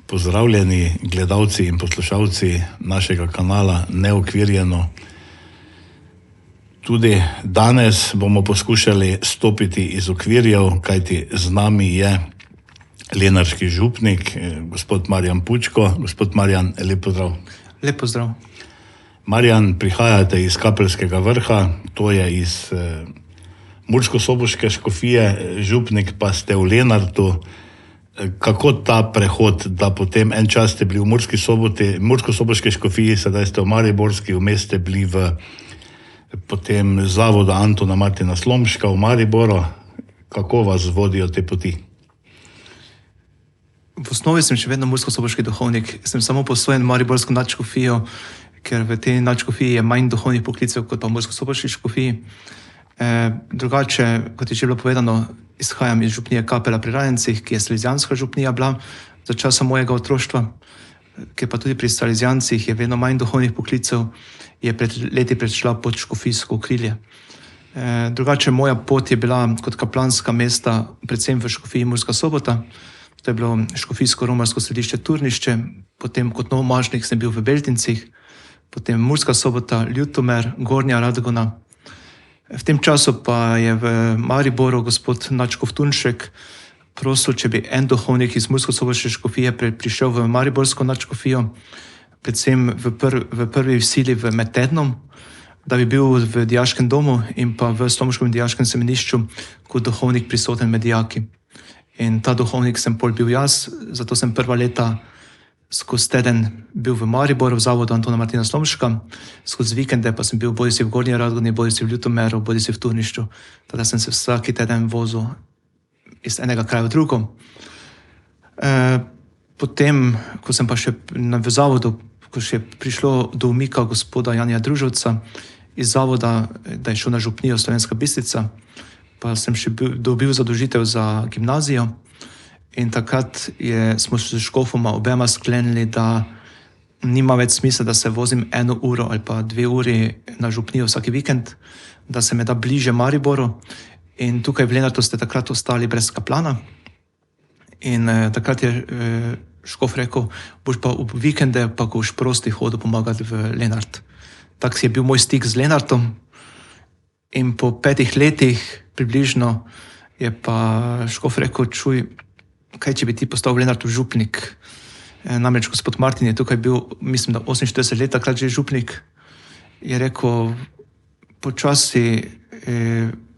Pozdravljeni gledalci in poslušalci našega kanala Neokvirjeno. Tudi danes bomo poskušali stopiti iz okvirjev, kajti z nami je lenarški župnik, gospod Marjan Pučko. Gospod Marjan, lep pozdrav. Lep pozdrav. Marjan, prihajate iz Kapelskega vrha, to je iz Murskosoboške škofije, župnik pa ste v Lenartu. Kako ta prehod, da potem en čas ste bili v Murskosoboški škofiji, sedaj ste v Mariborski, vmes ste bili v potem zavodu Antona Martina Slomška v Mariboru. Kako vas vodijo te poti? V osnovi sem še vedno murskosoboški duhovnik. Sem samo posvojen mariborsko nadškofijo, ker v tej nadškofiji je manj duhovnih poklicev kot pa v murskosoboški škofiji. Drugače, kot je že bilo povedano, izhajam iz župnije Kapela pri Rajencih, ki je salezijanska župnija bila za časa mojega otroštva, ker pa tudi pri salezijancih je vedno manj duhovnih poklicev, je pred leti prešla pod škofijsko okrilje. Drugače, moja pot je bila kot kaplanska mesta, predvsem v škofiji Murska Sobota. To je bilo škofijsko-romarsko središče Turnišče, potem kot novomašnik sem bil v Beltincih, potem Murska Sobota, Ljutomer, Gornja Radgona. V tem času pa je v Mariboru gospod nadškof Tunšek prosil, če bi en duhovnik iz Murskosoboške škofije prišel v Mariborsko nadškofijo, predvsem v prvi sili med tednom, da bi bil v dijaškem domu in pa v Slomškem dijaškem semenišču kot duhovnik prisoten med dijaki. In ta duhovnik sem pol bil jaz, zato sem prva leta skozi teden bil v Mariboru, v zavodu Antona Martina Slomška, skozi vikende pa sem bil bodisi v Gornji Radgoni, bodisi v Ljutomeru, bodisi v Turnišču. Tada sem se vsaki teden vozil iz enega kraja v drugo. Potem, ko sem pa še v zavodu, ko še prišlo do umika gospoda Janija Družovca iz zavoda, da je šel na župnijo Slovenska Bistrica, pa sem še dobil zadolžitev za gimnazijo. In takrat smo s škofoma obema sklenili, da nima več smisla, da se vozim 1 uro ali pa 2 uri na župnijo vsaki vikend, da se me da bliže Mariboru. In tukaj v Lenartu ste takrat ostali brez kaplana. In takrat je škof rekel, boš pa v vikende, pa ko boš prosti hodil pomagati v Lenart. Tak je bil moj stik z Lenartom. In po 5 letih približno je pa škof rekel, čuj, kaj če bi ti postal v Lenartu župnik? Namreč gospod Martin je tukaj bil, mislim, da 48 let takrat že župnik. Je rekel, počasi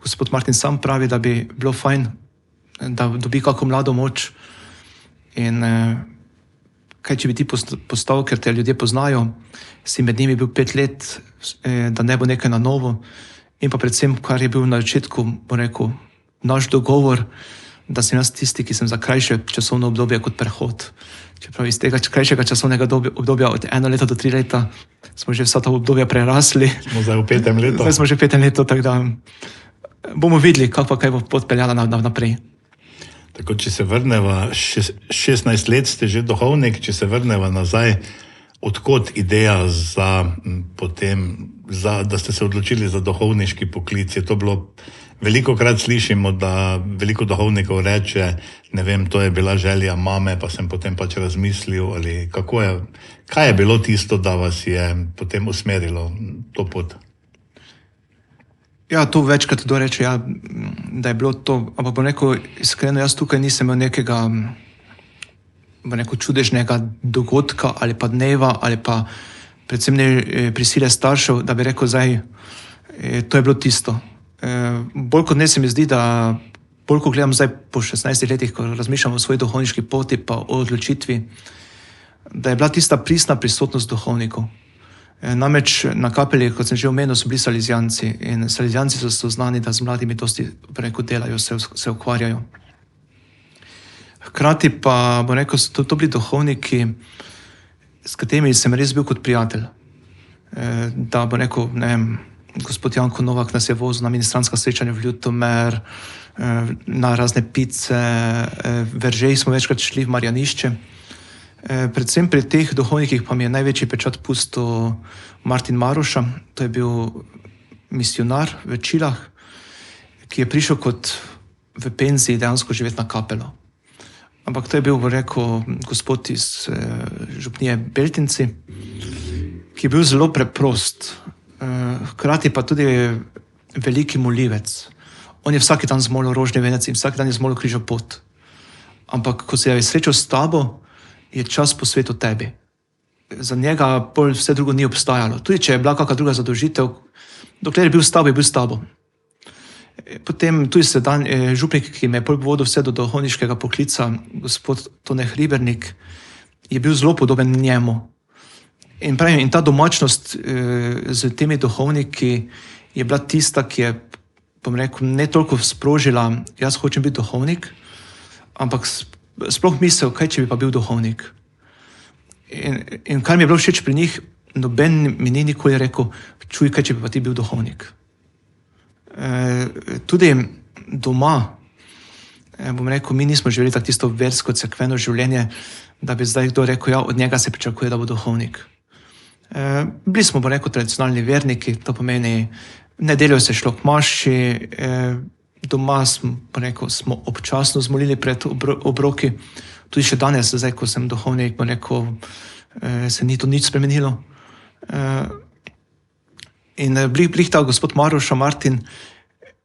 gospod Martin sam pravi, da bi bilo fajn, da dobi kako mlado moč. In kaj če bi ti postal, ker te ljudje poznajo, si med njimi bil 5 let, da ne bo nekaj na novo. In pa predvsem, kar je bil na začetku, bo rekel, naš dogovor, da sem jaz tisti, ki sem za krajše časovno obdobje kot prehod. Čeprav iz tega krajšega časovnega obdobja od 1 leta do 3 leta smo že vsa ta obdobja prerasli. Smo zdaj v 5. letu. Zdaj smo že v 5. letu, tako da bomo videli, kaj bo pot peljala naprej. Tako, če se vrneva, 16 let ste že duhovnik, če se vrneva nazaj, odkot ideja da ste se odločili za duhovniški poklic? Je to bilo, velikokrat slišimo, da veliko duhovnikov reče, ne vem, to je bila želja mame, pa sem potem pač razmislil, ali kaj je bilo tisto, da vas je potem usmerilo to pot? Ja, to večkrat kdo reče, ja, da je bilo to, ampak bom rekel, iskreno, jaz tukaj nisem imel nekega čudežnega dogodka ali pa dneva ali pa predvsem ne prisile staršev, da bi rekel zdaj, to je bilo tisto. Bolj kot ne se mi zdi, da bolj ko gledam zdaj po 16 letih, ko razmišljam o svoji duhovniški poti pa o odločitvi, da je bila tista pristna prisotnost duhovnikov. Namreč na kapeli, kot sem že omenil, so bili salezijanci in salezijanci so znani, da z mladimi dosti delajo, se ukvarjajo. Hkrati pa, bom rekel, so to bili duhovniki, s katerimi sem res bil kot prijatelj. Da, bom rekel, ne vem, gospod Janko Novak nas je vozil na ministranska srečanja v Ljutomer, na razne pice, veržej smo večkrat šli v Marjanišče. Predvsem pri teh duhovnikih pa mi je največji pečat pustil Martin Maruša, to je bil misionar v Čilah, ki je prišel kot v penziji dejansko živeti na kapelo. ampak to je bil, rekel, gospod iz župnije Beltinci, ki je bil zelo preprost, hkrati pa tudi veliki molivec. On je vsak dan zmolil rožni venec in vsak dan je zmolil križa pot. Ampak ko se je srečal s tabo, je čas posvetil tebi. Za njega bolj vse drugo ni obstajalo. Tudi če je bila kakšna druga zadolžitev, dokler je bil s tabo, je bil s tabo. Potem tudi župnik, ki me je vodil vse do duhovniškega poklica, gospod Tone Hribernik, je bil zelo podoben njemu. In pravim, in ta domačnost z temi duhovniki je bila tista, ki je, bom rekel, ne toliko sprožila, jaz hočem biti duhovnik, ampak sploh misel, kaj če bi pa bil duhovnik. In kar mi je bilo všeč pri njih, noben mi ni nikoli rekel, čuj, kaj če bi pa ti bil duhovnik. Tudi doma, bom rekel, mi nismo živeli tako tisto versko, cerkveno življenje, da bi zdaj kdo rekel, ja, od njega se pričakuje, da bo duhovnik. Bili smo, bom rekel, tradicionalni verniki, to pomeni, nedeljo se šlo k maši, doma smo, bom rekel, smo občasno zmolili pred obroki, tudi še danes, zdaj, ko sem duhovnik, bom rekel, se ni to nič spremenilo. In ta gospod Maroša Martin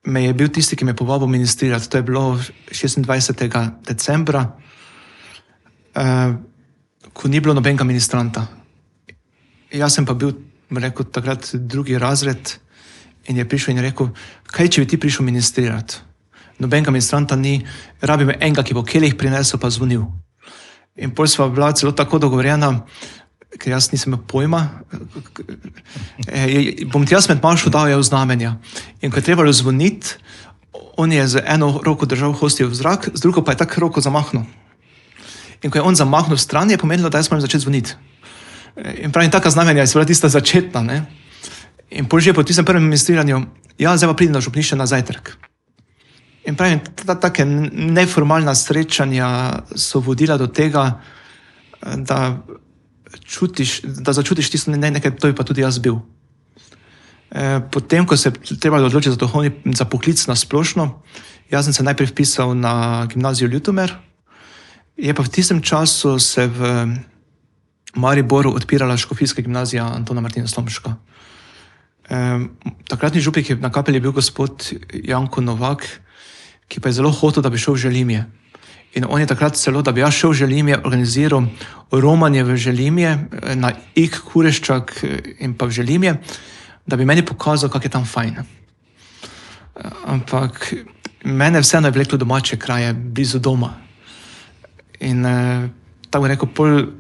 me je bil tisti, ki me je povabil ministrirati. To je bilo 26. decembra, ko ni bilo nobenega ministranta. Jaz sem pa bil, rekel, takrat drugi razred in je prišel in rekel, kaj če bi ti prišel ministrirati? Nobenega ministranta ni, rabim enega, ki bo kelih prinesel pa zvonil. In potem sva bila celo tako dogovorjena, ker jaz nisem imel pojma, bom ti jaz med mašo dal znamenja. In ko je trebalo zvoniti, on je z eno roko držal hostijo v zrak, z drugo pa je tako roko zamahnil. In ko je on zamahnil stran, je pomenilo, da jaz moram začeti zvoniti. In pravim, taka znamenja je bila tista začetna. Ne? In potem že po tistem prvem ministriranju, ja, zdaj pa pridem na župnišče na zajtrk. In pravim, take neformalna srečanja so vodila do tega, da začutiš tisto nekaj, to bi pa tudi jaz bil. Potem, ko se je trebalo odločiti za poklic na splošno, jaz sem se najprej vpisal na gimnazijo Ljutomer, je pa v tistem času se v Mariboru odpirala škofijska gimnazija Antona Martina Slomška. Takratni župnik na kapeli je bil gospod Janko Novak, ki pa je zelo hotel, da bi šel v Želimje. In on je takrat celo, da bi jaz šel v Želimje, organiziral romanje v Želimje, na Ik, Kureščak in pa v Želimje, da bi meni pokazal, kak je tam fajn. Ampak mene vseeno je vleklo domače kraje, blizu doma. In tako rekel, pol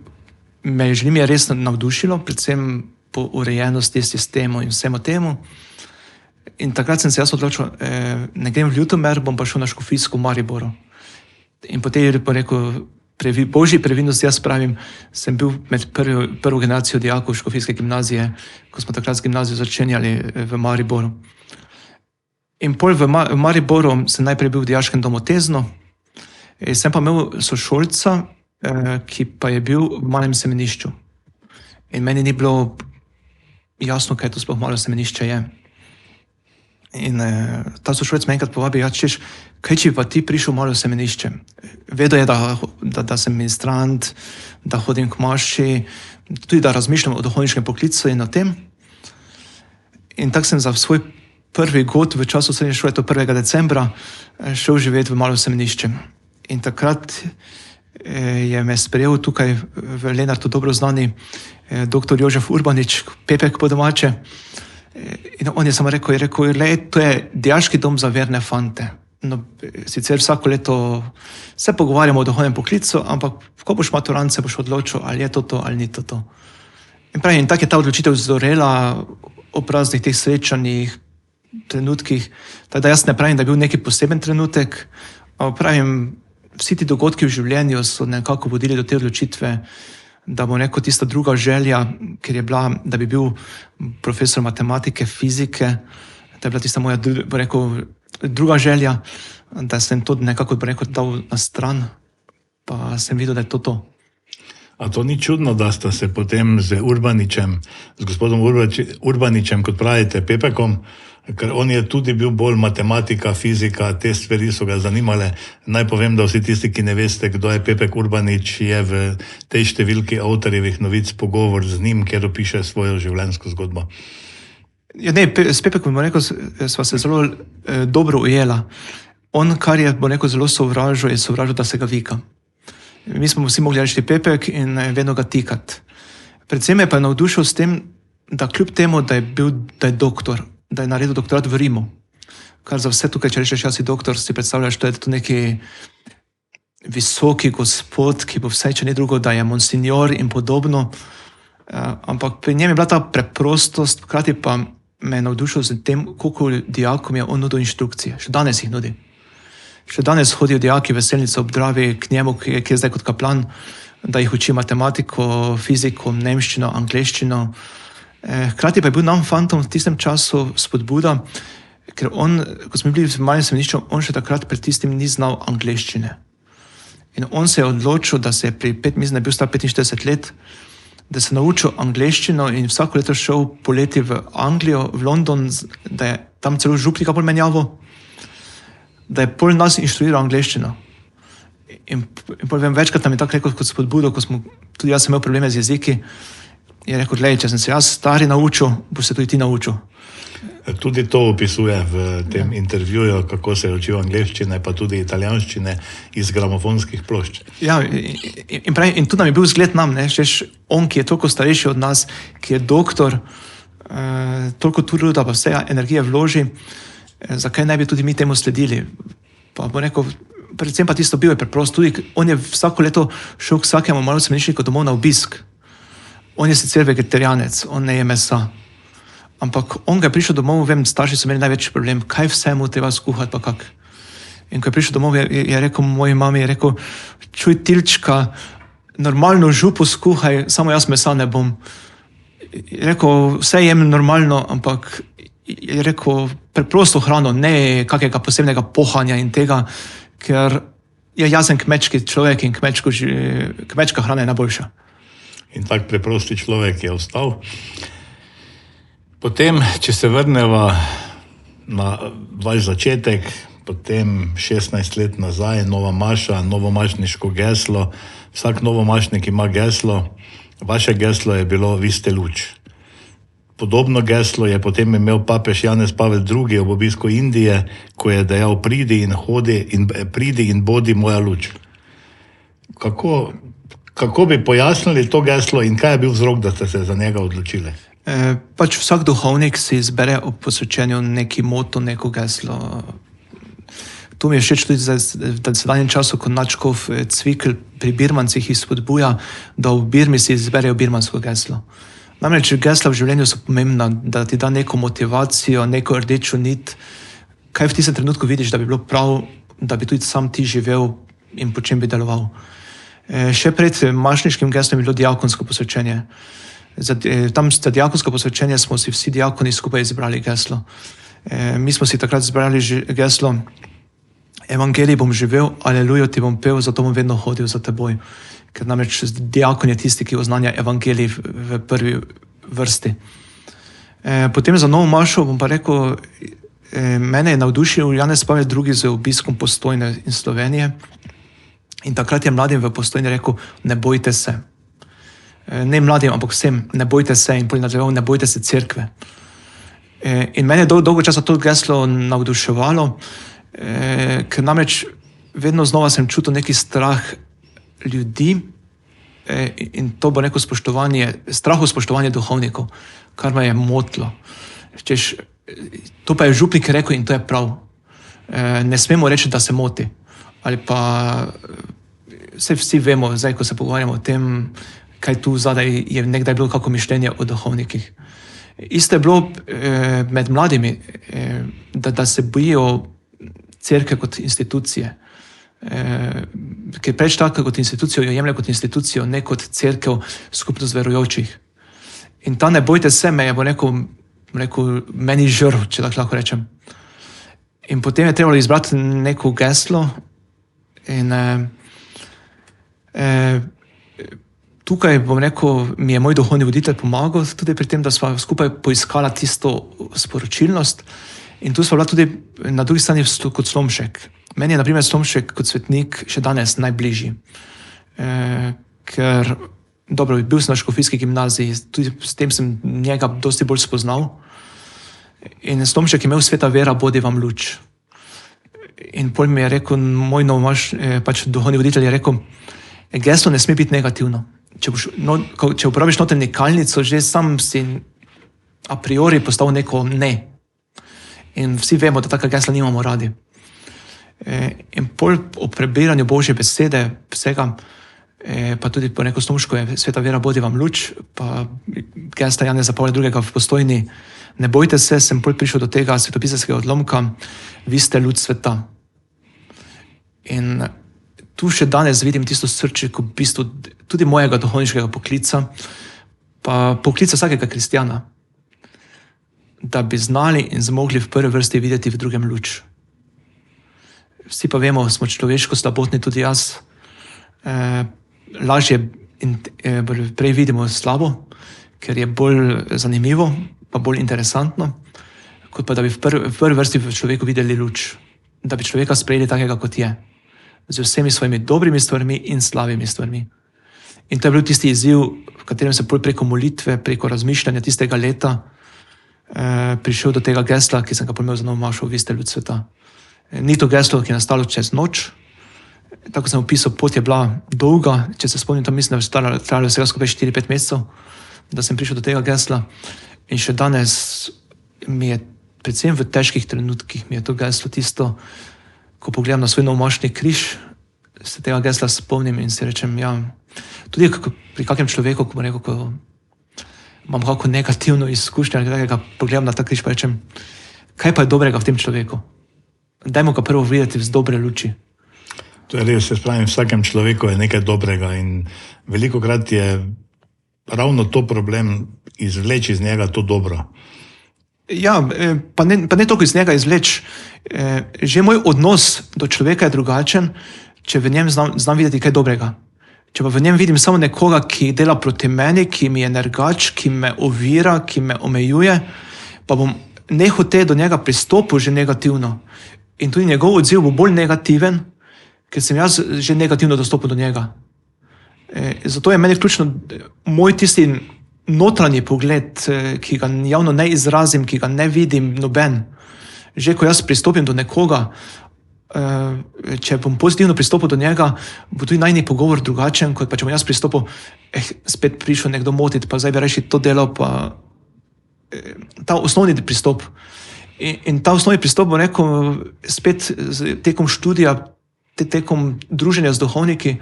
me je Želimje res navdušilo, predvsem po urejenosti, sistemu in vsemu temu. In takrat sem se jaz odločil, ne grem v Ljutomer, bom pa šel na škofijsko Mariboru. In potem je rekel, božji previdnosti, jaz pravim, sem bil med prvo generacijo dijakov škofijske gimnazije, ko smo takrat z gimnazijo začenjali v Mariboru. In pol v Mariboru sem najprej bil v dijaškem domu Tezno, sem pa imel sošolca, ki pa je bil v malem semenišču. In meni ni bilo jasno, kaj to sploh malo semenišče je. In ta sošolec me enkrat povabi, ja, češ, kaj če bi pa ti prišel malo v semenišče? Vedel je, da sem ministrant, da hodim k maši, tudi da razmišljam o duhovniškem poklicu in o tem. In tako sem za svoj prvi god v času srednje šole, to 1. decembra, šel živeti v malo semenišče. In takrat je me sprejel tukaj v Lenartu dobro znani dr. Jožef Urbanič, Pepek po domače. In on je samo rekel, to je dijaški dom za verne fante. No, sicer vsako leto se pogovarjamo o duhovnem poklicu, ampak ko boš maturant, se boš odločil, ali je to ali ni to. In pravim, in tako je ta odločitev zorela ob raznih teh srečanjih, trenutkih. Tako da jaz ne pravim, da je bil neki poseben trenutek, ampak pravim, vsi ti dogodki v življenju so nekako vodili do te odločitve, da bo neko tista druga želja, ker je bila, da bi bil profesor matematike, fizike, to je bila tista moja, druga želja, da sem to nekako, dal na stran, pa sem videl, da je to. A to ni čudno, da sta se potem z gospodom Urbaničem, kot pravite, Pepekom, ker on je tudi bil bolj matematika, fizika, te stvari so ga zanimale. Naj povem, da vsi tisti, ki ne veste, kdo je Pepek Urbanič, je v tej številki Avtorjevih novic pogovor z njim, kjer opiše svojo življenjsko zgodbo. Ja, ne, s Pepekom, sva se zelo dobro ujela. On, kar je, zelo sovražil, je sovražil, da se ga vika. Mi smo vsi mogli reči Pepek in vedno ga tikati. Predvsem me pa je navdušil s tem, da kljub temu, da je doktor, da je naredil doktorat v Rimu, kar za vse tukaj, če rečeš, jaz si doktor, si predstavljaš, da je to neki visoki gospod, ki bo vse, če ni drugo, da je monsignor in podobno. Ampak pri njem je bila ta preprostost, hkrati pa me je navdušil z tem, koliko dijakom je on nudil inštrukcije. Še danes jih nudi. Še danes hodijo dijaki veselnice ob Dravi k njemu, ki je zdaj kot kaplan, da jih uči matematiko, fiziko, nemščino, angleščino. Hkrati pa je bil nam fantom v tistem času spodbuda, ker on, ko smo bili v malem semenišču, on še takrat pred tistim ni znal angleščine. In on se je odločil, da se je pri mislim, da je bil star 45 let, da se je naučil angleščino in vsako leto šel poleti v Anglijo, v London, da je tam celo župnika pomenjavo, da je pol nas inštruiral angleščino. In večkrat nam je tako rekel kot spodbudo, ko smo, tudi jaz sem imel probleme z jeziki, je rekel, glej, če sem se jaz stari naučil, boš se tudi ti naučil. Tudi to opisuje v tem intervjuju, kako se je učil angleščine, pa tudi italijanščine iz gramofonskih plošč. Ja, in tu nam je bil zgled nam, on, ki je toliko starejši od nas, ki je doktor, toliko truda, pa vse energije vloži, zakaj ne bi tudi mi temu sledili? Pa bo rekel, predvsem pa tisto bil je preprost, tudi on je vsako leto šel k vsakemu malo semenišniku domov na obisk. On je sicer vegetarijanec, on ne je mesa. Ampak on ga je prišel domov, vem, starši so imeli največji problem, kaj vse mu treba skuhati, pa kak. In ko je prišel domov, je rekel moji mami, je rekel, čuj Tilčka, normalno župo skuhaj, samo jaz mesa ne bom. Je rekel, vse jem normalno, ampak je rekel, preprosto hrano, ne kakega posebnega pohanja in tega, ker je jasen kmečki človek in kmečka hrana je najboljša. In tak preprosti človek je ostal. Potem, če se vrneva na vaš začetek, potem 16 let nazaj, Nova Maša, novomašniško geslo. Vsak novomašnik ima geslo. Vaše geslo je bilo, vi ste luč. Podobno geslo je potem imel papež Janez Pavel II. Ob obisku Indije, ko je dejal, pridi in bodi moja luč. Kako bi pojasnili to geslo in kaj je bil vzrok, da ste se za njega odločili? Pač vsak duhovnik si izbere ob posvečenju neki moto, neko geslo. To mi je všeč tudi v sedanjem času, ko nadškof Cvikl pri birmancih izspodbuja, da v Birmi si izberejo birmansko geslo. Namreč gesla v življenju so pomembna, da ti da neko motivacijo, neko rdečo nit, kaj v tistem trenutku vidiš, da bi bilo prav, da bi tudi sam ti živel in po čem bi deloval. Še pred mašniškim geslom je bilo diakonsko posvečenje. Tam za diakonsko posvečenje smo si vsi diakoni skupaj izbrali geslo. Mi smo si takrat izbrali geslo Evangelij bom živel, alelujo ti bom pel, zato bom vedno hodil za teboj. Ker namreč diakon je tisti, ki oznanja Evangelij v prvi vrsti. Potem za Novo Mašo bom pa rekel, mene je navdušil Janez Pavel II. Z obiskom Postojne in Slovenije. In takrat je mladim v Postojni rekel, ne bojte se. Ne mladim, ampak vsem, ne bojte se, in nadaljeval, ne bojte se cerkve. In mene je dolgo časa to geslo navduševalo, ker namreč vedno znova sem čutil neki strah ljudi in to bo neko spoštovanje duhovnikov, kar me je motilo. To pa je župnik rekel in to je prav. Ne smemo reči, da se moti. Ali pa vsi vemo, zdaj, ko se pogovarjamo o tem, kaj tu zadaj je nekdaj bilo kako mišljenje o duhovnikih. Isto je bilo med mladimi, da se bojijo cerkve kot institucije. Ker preč tako kot institucijo jo jemlje kot institucijo, ne kot cerkev skupnost verujočih. In ta ne bojte se me je bo rekel meni žrv, če tako lahko rečem. In potem je trebalo izbrati neko geslo in tukaj, bom rekel, mi je moj duhovni voditelj pomagal tudi pri tem, da sva skupaj poiskala tisto sporočilnost. In tu sva bila tudi na drugi strani kot Slomšek. Meni je, na primer, Slomšek kot svetnik še danes najbližji. Ker, dobro, bil sem na škofijski gimnaziji, tudi s tem sem njega dosti bolj spoznal. In Slomšek je imel sveta vera, bodi vam luč. In pol mi je rekel, moj novomaš, pač duhovni voditelj je rekel, geslo ne sme biti negativno. Če uporabiš noter nekalnico, že sam si a priori postal neko ne. In vsi vemo, da taka gesla nimamo radi. In pol o prebiranju Božje besede, vsega, pa tudi po neko Slomšku je sveta vera, bodi vam luč, pa gesla Janeza Pavla II. V Postojni, ne bojte se, sem pol prišel do tega svetopisanskega odlomka, vi ste luč sveta. In tu še danes vidim tisto srčiko, v bistvu tudi mojega duhovniškega poklica, pa poklica vsakega kristjana, da bi znali in zmogli v prvi vrsti videti v drugem luč. Vsi pa vemo, smo človeško slabotni, tudi jaz. Lažje in prej vidimo slabo, ker je bolj zanimivo, pa bolj interesantno, kot pa da bi v prvi vrsti v človeku videli luč, da bi človeka sprejeli takega, kot je, z vsemi svojimi dobrimi stvarmi in slabimi stvarmi. In to je bil tisti izziv, v katerem se preko molitve, preko razmišljanja tistega leta prišel do tega gesla, ki sem ga pomel za novomašo, vi ste luč sveta. Ni to geslo, ki je nastalo čez noč. Tako sem opisal, pot je bila dolga, če se spomnim, tam mislim, da je trajalo vsega skupaj 4-5 mesecev, da sem prišel do tega gesla. In še danes mi je, predvsem v težkih trenutkih, mi je to geslo tisto, ko pogledam na svoj novomašni križ, se tega gesla spomnim in si rečem, ja, tudi pri kakem človeku, ko bo rekel, ko imam kako negativno izkušnjo, ali takega pogledam na ta križ, pa rečem, kaj pa je dobrega v tem človeku? Dajmo ga prvo videti z dobre luči. To je res, se spravim, v vsakem človeku je nekaj dobrega in velikokrat je ravno to problem izvleči iz njega to dobro. Ja, pa ne toliko iz njega izvleč. Že moj odnos do človeka je drugačen, če v njem znam videti kaj dobrega. Če pa v njem vidim samo nekoga, ki dela proti meni, ki mi je nergač, ki me ovira, ki me omejuje, pa bom nehote do njega pristopil že negativno. In tudi njegov odziv bo bolj negativen, ker sem jaz že negativno dostopil do njega. Zato je meni ključno moj tisti notranji pogled, ki ga javno ne izrazim, ki ga ne vidim noben. Že ko jaz pristopim do nekoga, če bom pozitivno pristopil do njega, bo tudi najni pogovor drugačen, kot pa če bom jaz pristopil, spet prišel nekdo motiti, pa zdaj bi rešil to delo, pa ta osnovni pristop. In ta osnovni pristop, bom rekel, spet tekom študija, tekom druženja z duhovniki,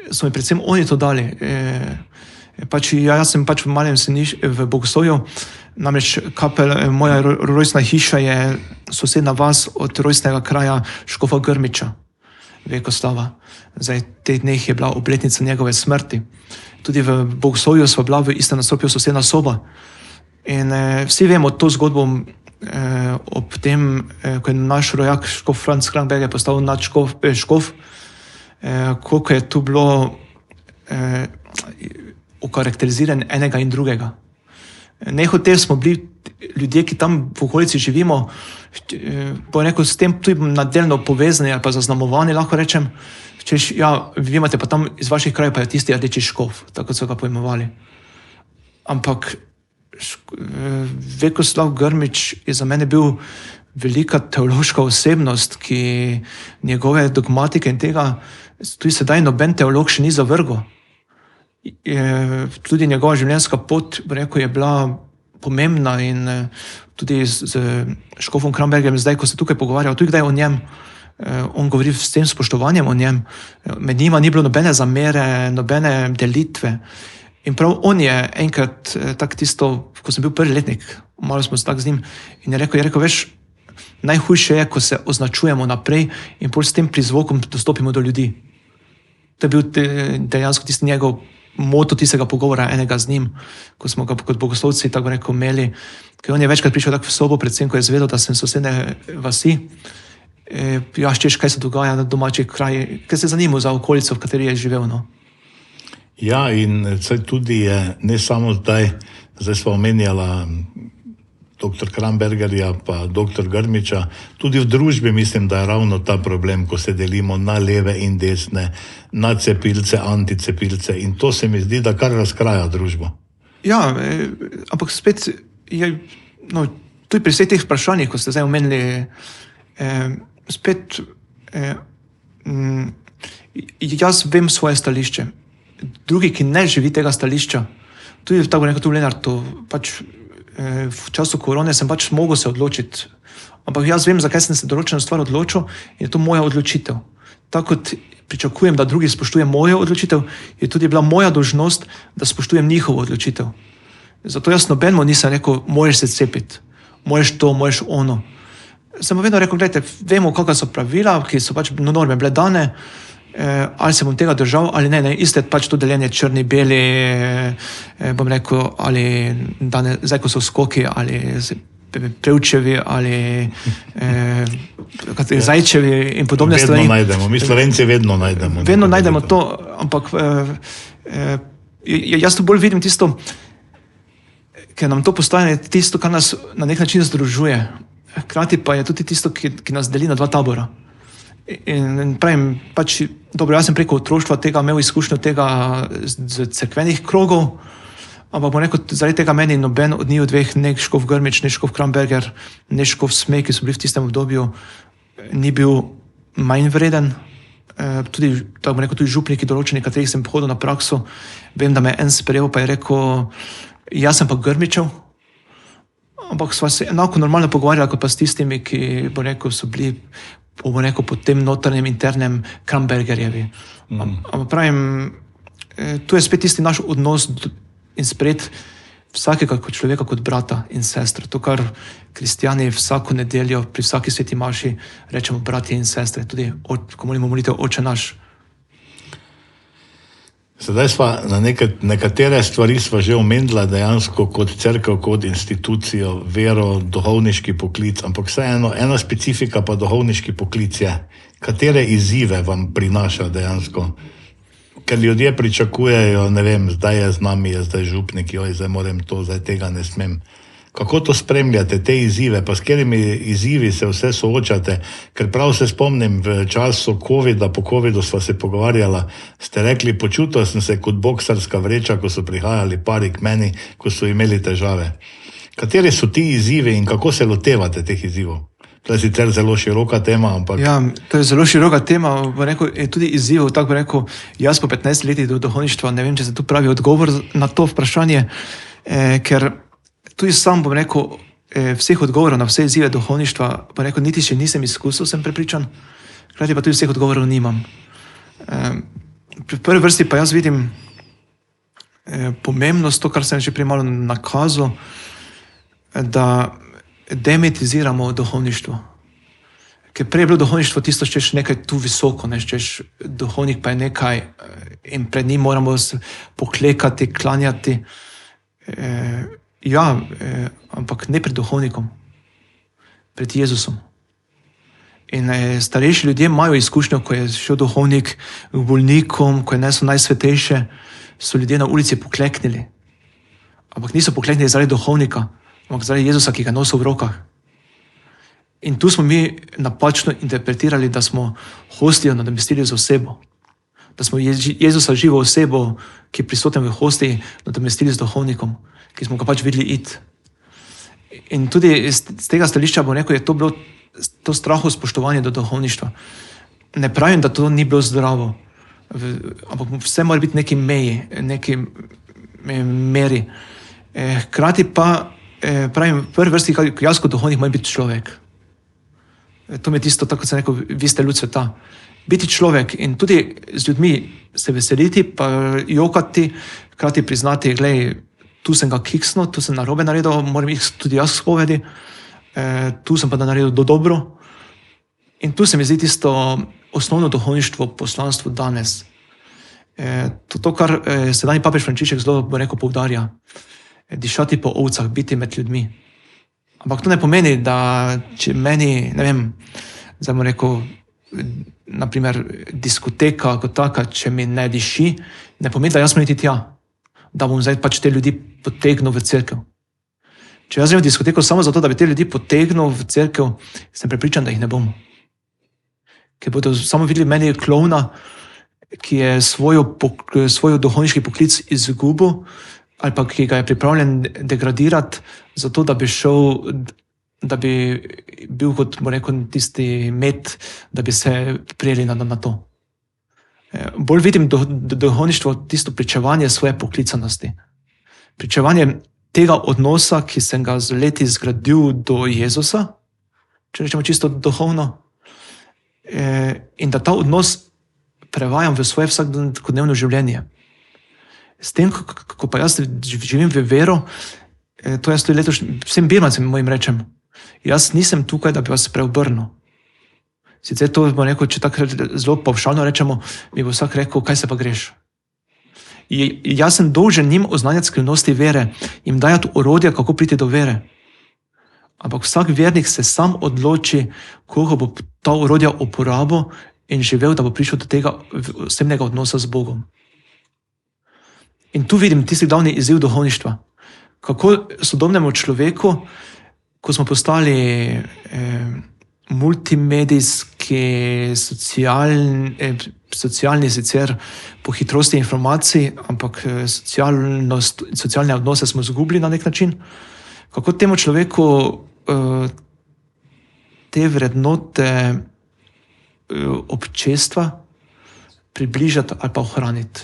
so mi predvsem oni to dali. Jaz sem v malem v Bogoslovju, namreč moja rojstna hiša je sosedna vas od rojstnega kraja škofa Grmiča, Vekoslava. Zdaj, teh dneh je bila obletnica njegove smrti. Tudi v Bogoslovju sva bila v istem nadstropju sosedna soba. In vsi vemo to zgodbo ob tem, ko je naš rojak škof Franc Kranberger postal nadškof, koliko je tu bilo okarakteriziran enega in drugega. Nehote smo bili ljudje, ki tam v okolici živimo, s tem tudi nadelno povezani ali pa zaznamovani, lahko rečem, češ, ja, vi imate pa tam iz vaših krajev pa je tisti rdeči škof, tako so ga pojmovali. Ampak Vekoslav Grmič je za mene bil velika teološka osebnost, ki njegove dogmatike in tega tudi sedaj noben teolog še ni zavrgel. Tudi njegova življenjska pot, rekel, je bila pomembna in tudi z škofom Kranbergerjem zdaj, ko se tukaj pogovarjal, tudi kdaj o njem, on govori s tem spoštovanjem o njem, med njima ni bilo nobene zamere, nobene delitve. In prav on je enkrat tak tisto, ko sem bil prvi letnik, malo smo se tak z njim, in je rekel, veš, najhujše je, ko se označujemo naprej in pol s tem prizvokom dostopimo do ljudi. To je bil dejansko tisti njegov moto tistega pogovora enega z njim, ko smo ga kot bogoslovci tako rekel imeli, ker on je večkrat prišel tako v sobo, predvsem, ko je zvedel, da sem sosedne vasi, češ, kaj se dogaja na domačih krajih, ker se zanimal za okolico, v kateri je živel. No. Ja, in tudi je, ne samo zdaj smo omenjala dr. Krambergerja pa dr. Grmiča, tudi v družbi mislim, da je ravno ta problem, ko se delimo na leve in desne, na cepilce, anticepilce in to se mi zdi, da kar razkraja družbo. Ja, ampak spet je, tudi pri vseh teh vprašanjih, ko ste zdaj omenili, spet jaz vem svoje stališče. Drugi, ki ne živi tega stališča, tudi tako nekako tu v Lenartu, v času korone sem mogel se odločiti, ampak jaz vem, zakaj sem se določeno stvar odločil in je to moja odločitev. Tako kot pričakujem, da drugi spoštuje mojo odločitev, je tudi bila moja dolžnost, da spoštujem njihovo odločitev. Zato jaz nobenemu nisem rekel, možeš se cepiti, možeš to, možeš ono. Sem pa vedno rekel, gledajte, vemo, kakva so pravila, ki so norme bile dane, ali se bom tega držal ali ne, isto je to deljenje črni, beli, bom rekel, ali zdaj, ko so skoki, ali prevčevi, ali zajčevi in podobne stvari. Vedno najdemo, mi Slovenci vedno najdemo. Vedno najdemo to, ampak jaz tu bolj vidim tisto, ker nam to postane tisto, kar nas na nek način združuje. Hkrati pa je tudi tisto, ki nas deli na dva tabora. In pravim, dobro, jaz sem preko otroštva imel izkušnjo tega z cerkvenih krogov, ampak bom rekel, zaradi tega meni noben od njih dveh, ne škof Grmič, ne škof Kramberger, ne škof Smej, ki so bili v tistem obdobju, ni bil manj vreden. Tudi, tako bom rekel, tudi župniki določeni, katerih sem hodil na prakso, vem, da me en sprejel, pa je rekel, jaz sem pa Grmičev, ampak sva se enako normalno pogovarjala, kot pa s tistimi, ki, bom rekel, so bili po tem notranjem, internem Krambergerjevi. Ampak pravim, tu je spet tisti naš odnos in spred vsakega kot človeka, kot brata in sestra. To, kar kristjani vsako nedeljo pri vsaki sveti maši rečemo bratje in sestre, tudi ko molimo molitev Oče naš. Sedaj sva na nekatere stvari sva že omenila dejansko kot cerkev, kot institucijo, vero, duhovniški poklic, ampak vseeno, ena specifika pa duhovniški poklic je, katere izzive vam prinaša dejansko? Ker ljudje pričakujejo, ne vem, zdaj je z nami, je zdaj župnik, zdaj moram to, zdaj tega ne smem. Kako to spremljate, te izzive, pa s katerimi izzivi se vse soočate? Ker prav se spomnim, v času covida, po covidu sva se pogovarjala, ste rekli, počutil sem se kot boksarska vreča, ko so prihajali pari k meni, ko so imeli težave. Kateri so ti izzivi in kako se lotevate teh izzivov? To je sicer zelo široka tema, ampak... Ja, to je zelo široka tema, je tudi izzivov, tako bi rekel, jaz po 15 letih do duhovništva, ne vem, če se tu pravi odgovor na to vprašanje, ker tudi sam, bom rekel, vseh odgovorov na vse izzive duhovništva, bom rekel, niti še nisem izkusil, sem prepričan, hkrati pa tudi vseh odgovorov nimam. Pri prvi vrsti pa jaz vidim pomembnost, to, kar sem že prej malo nakazal, da demitiziramo duhovništvo. Ker prej je bilo duhovništvo tisto, češ nekaj tu visoko, češ duhovnik pa je nekaj in pred njim moramo se poklekati, klanjati. Ja, ampak ne pred duhovnikom, pred Jezusom. In starejši ljudje imajo izkušnjo, ko je šel duhovnik k bolnikom, ko je nesel najsvetejše, so ljudje na ulici pokleknili. Ampak niso pokleknili zaradi duhovnika, ampak zaradi Jezusa, ki ga nosil v rokah. In tu smo mi napačno interpretirali, da smo hostijo nadomestili z osebo. Da smo Jezusa živo osebo, ki je prisoten v hostiji, nadomestili z duhovnikom, ki smo ga videli iti. In tudi z tega stališča bom rekel, je to bilo to straho spoštovanje do duhovništva. Ne pravim, da to ni bilo zdravo, ampak vse mora biti neki meji, neki meri. Hkrati pa pravim, v prvi vrsti, jaz kot duhovnik moram biti človek. To mi je tisto, tako kot sem rekel, vi ste ljud sveta. Biti človek in tudi z ljudmi se veseliti, pa jokati, hkrati priznati, glej, tu sem ga kiksnil, tu sem narobe naredil, moram jih tudi jaz spovedi, tu sem pa da naredil dobro. In tu se mi zdi tisto osnovno duhovništvo, poslanstvo danes. To, kar sedanji papež Frančišek zelo, bo rekel, poudarja. Dišati po ovcah, biti med ljudmi. Ampak to ne pomeni, da če meni, ne vem, zdaj bom rekel, naprimer, diskoteka kot taka, če mi ne diši, ne pomeni, da jaz moram iti tja, da bom zdaj pač te ljudi potegnil v cerkev. Če jaz grem v diskoteko samo zato, da bi te ljudi potegnil v cerkev, sem prepričan, da jih ne bom. Ker bodo samo videli meni klovna, ki je svoj duhovniški poklic izgubil, ali pa ki ga je pripravljen degradirati, zato da bi šel, da bi bil kot, bom rekel, tisti med, da bi se prijeli na to. Bolj vidim duhovništvo tisto pričevanje svoje poklicanosti. Pričevanje tega odnosa, ki sem ga z leti zgradil do Jezusa, če rečemo čisto duhovno, in da ta odnos prevajam v svoje vsakodnevno življenje. S tem, ko pa jaz živim v vero, to jaz tudi letošnj vsem birmancem mojim rečem, jaz nisem tukaj, da bi vas preobrnil. Sicer to bo rekel, če tako zelo pavšalno rečemo, mi bo vsak rekel, kaj se pa greš. Jaz sem dolžen njim oznanjati skrivnosti vere, jim dajati orodja, kako priti do vere. Ampak vsak vernik se sam odloči, koliko bo ta orodja uporabil in živel, da bo prišel do tega osebnega odnosa z Bogom. In tu vidim tisti glavni izziv duhovništva. Kako sodobnemu človeku, ko smo postali multimedijski, socialni sicer po hitrosti informacij, ampak socialne odnose smo izgubili na nek način, kako temu človeku te vrednote občestva približati ali pa ohraniti.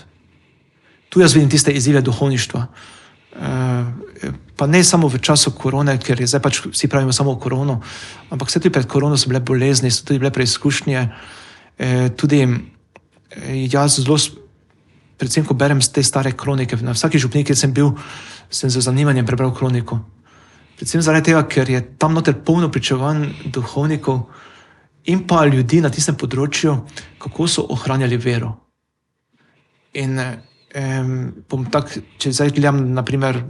Tu jaz vidim tiste izzive duhovništva. Pa ne samo v času korone, ker je zdaj pač vsi pravimo samo o korono, ampak vse tudi pred korono so bile bolezni, so tudi bile preizkušnje. Tudi jaz zelo, predvsem ko berem te stare kronike, na vsaki župniji, kjer sem bil, sem z zanimanjem prebral kroniko. Predvsem zaradi tega, ker je tam noter polno pričevanj duhovnikov in pa ljudi na tistem področju, kako so ohranjali vero. In bom tak, če zdaj gledam, naprimer,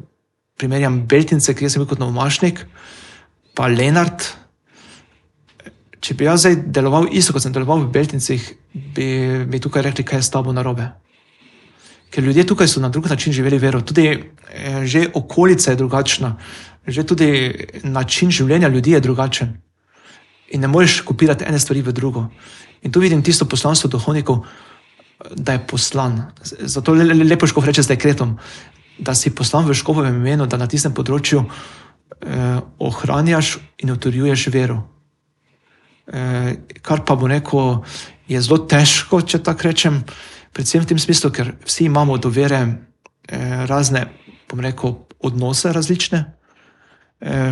primerjam Beltince, kjer sem bil kot novomašnik, pa Lenart, če bi jaz zdaj deloval isto, kot sem deloval v Beltincih, bi mi tukaj rekli, kaj je s tabo narobe. Ker ljudje tukaj so na drug način živeli vero. Tudi že okolica je drugačna, že tudi način življenja ljudi je drugačen. In ne moreš kopirati ene stvari v drugo. In tu vidim tisto poslanstvo duhovnikov, da je poslan. Zato lepo Škof reče z dekretom, da si poslan v Škofovem imenu, da na tistem področju ohranjaš in utrjuješ vero. Kar pa bo rekel, je zelo težko, če tako rečem, predvsem v tem smislu, ker vsi imamo do vere razne, bom rekel, odnose različne.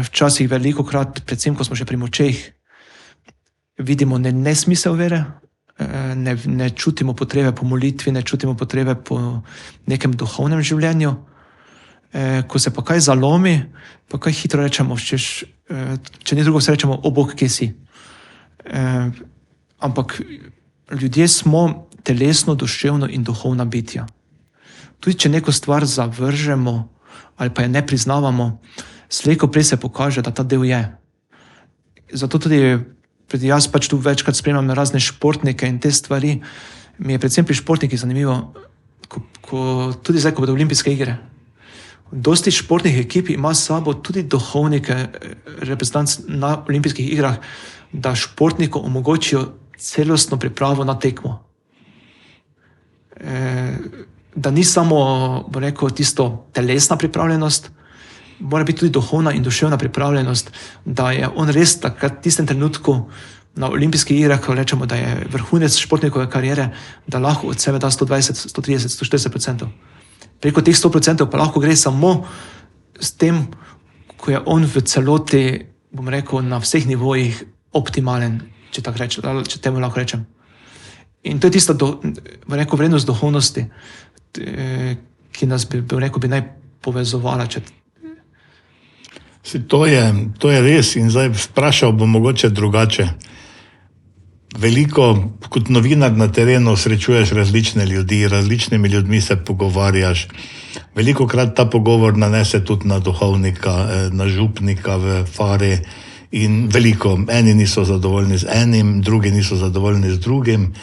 Včasih velikokrat, predvsem ko smo še pri močeh, vidimo nesmisel vere, ne čutimo potrebe po molitvi, ne čutimo potrebe po nekem duhovnem življenju. Ko se pa kaj zalomi, pa kaj hitro rečemo, če ni drugo, se rečemo, o Bog, kje si. Ampak ljudje smo telesno, duševno in duhovna bitja. Tudi če neko stvar zavržemo ali pa je ne priznavamo, slej ko prej se pokaže, da ta del je. Zato tudi jaz pač tu večkrat spremljam razne športnike in te stvari. Mi je predvsem pri športnikih zanimivo, tudi zdaj, ko bodo olimpijske igre. Dosti športnih ekip ima s sabo tudi duhovnike, reprezentanc na olimpijskih igrah, da športniku omogočijo celostno pripravo na tekmo. Da ni samo, bom rekel, tisto telesna pripravljenost, mora biti tudi duhovna in duševna pripravljenost, da je on res takrat v tistem trenutku na olimpijskih igrah, ko rečemo, da je vrhunec športnikove kariere, da lahko od sebe da 120, 130, 140%. Preko teh 100% pa lahko gre samo s tem, ko je on v celoti, bom rekel, na vseh nivojih optimalen, če temu lahko rečem. In to je tista, bom rekel, vrednost duhovnosti, ki nas bi naj povezovala. To je res in zdaj vprašal bom mogoče drugače. Veliko, kot novinar na terenu srečuješ različne ljudi, različnimi ljudmi se pogovarjaš. Velikokrat ta pogovor nanese tudi na duhovnika, na župnika v fari in veliko, eni niso zadovoljni z enim, drugi niso zadovoljni z drugim.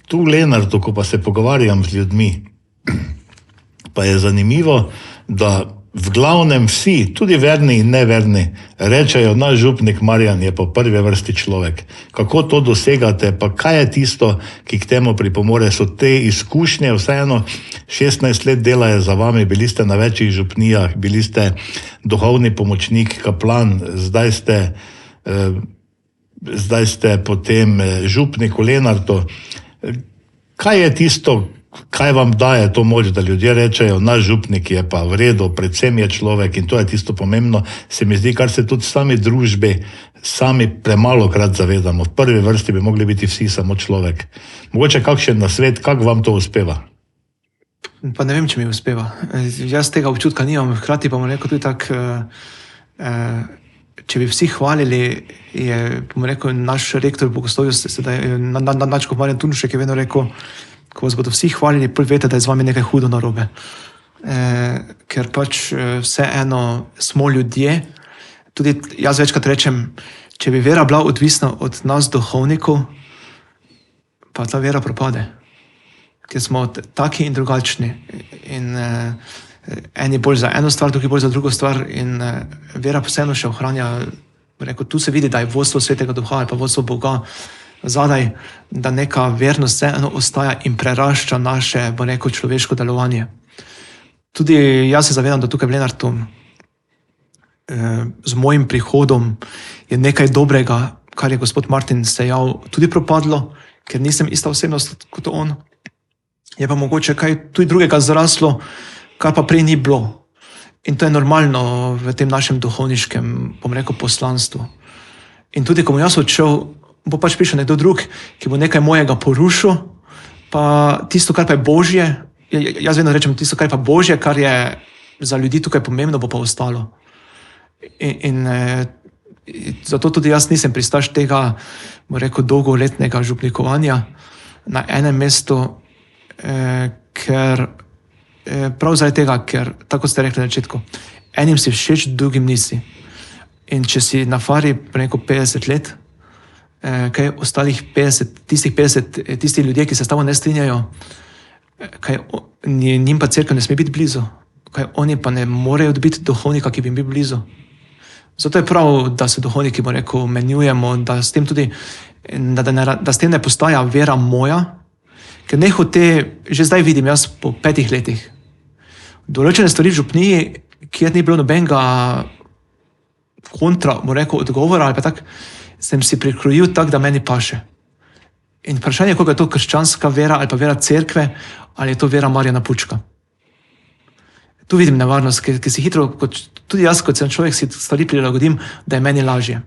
Tu v Lenartu, ko pa se pogovarjam z ljudmi, pa je zanimivo, da v glavnem vsi, tudi verni in neverni, rečejo, naš župnik Marjan je po prvi vrsti človek. Kako to dosegate, pa kaj je tisto, ki k temu pripomore? So te izkušnje, vseeno 16 let delajo za vami, bili ste na večjih župnijah, bili ste duhovni pomočnik, kaplan, zdaj ste potem župnik v Lenartu. Kaj je tisto, kaj vam daje to moč, da ljudje rečejo, naš župnik je pa v redu, predvsem je človek in to je tisto pomembno, se mi zdi, kar se tudi sami družbi, sami premalo krat zavedamo. V prvi vrsti bi mogli biti vsi samo človek. Mogoče kakšen nasvet, kako vam to uspeva? Pa ne vem, če mi uspeva. Jaz tega občutka nimam, hkrati pa bom rekel tudi tako, če bi vsi hvalili, je, bom rekel, naš rektor bogoslovja, nadškof Marjan Turnšek je vedno rekel, ko vas bodo vsi hvalili, prvi veste, da je z vami nekaj hudo narobe. Ker pač vseeno smo ljudje. Tudi jaz večkrat rečem, če bi vera bila odvisna od nas duhovnikov, pa ta vera propade. Ker smo taki in drugačni. In eni bolj za eno stvar, drugi bolj za drugo stvar. In vera vseeno še ohranja. Rekel, tu se vidi, da je vodstvo Svetega Duha ali pa vodstvo Boga zadaj, da neka vernost vseeno ostaja in prerašča naše, bo rekel, človeško delovanje. Tudi jaz se zavedam, da tukaj v Lenartu z mojim prihodom je nekaj dobrega, kar je gospod Martin sejal, tudi propadlo, ker nisem ista osebnost kot on. Je pa mogoče kaj tudi drugega zraslo, kar pa prej ni bilo. In to je normalno v tem našem duhovniškem, bom rekel, poslanstvu. In tudi, ko bom jaz odšel, bo pač prišel nekdo drug, ki bo nekaj mojega porušil, pa tisto, kar pa je Božje, jaz vedno rečem, tisto, kar je pa Božje, kar je za ljudi tukaj pomembno, bo pa ostalo. In zato tudi jaz nisem pristaš tega, bom rekel, dolgoletnega župnikovanja na enem mestu, ker prav zaradi tega, ker, tako ste rekli na začetku, enim si všeč, drugim nisi. In če si na fari preko 50 let, kaj ostalih 50, tisti ljudje, ki se s tabo ne strinjajo, kaj njim pa cerkev ne sme biti blizu, kaj oni pa ne morejo biti duhovnika, ki bi jim bil blizu. Zato je prav, da se duhovniki, bom rekel, menjujemo, da s tem tudi, da s tem ne postaja vera moja, ker nehote, že zdaj vidim jaz po 5 letih, določene stvari v župniji, kjer ni bilo nobenega kontra, bom rekel, odgovora ali pa tak, sem si prikrojil tak, da meni paše. In vprašanje, koliko je to krščanska vera ali pa vera cerkve, ali je to vera Marjana Pučka. Tu vidim nevarnost, ker si hitro, tudi jaz, kot sem človek, si stvari prilagodim, da je meni lažje.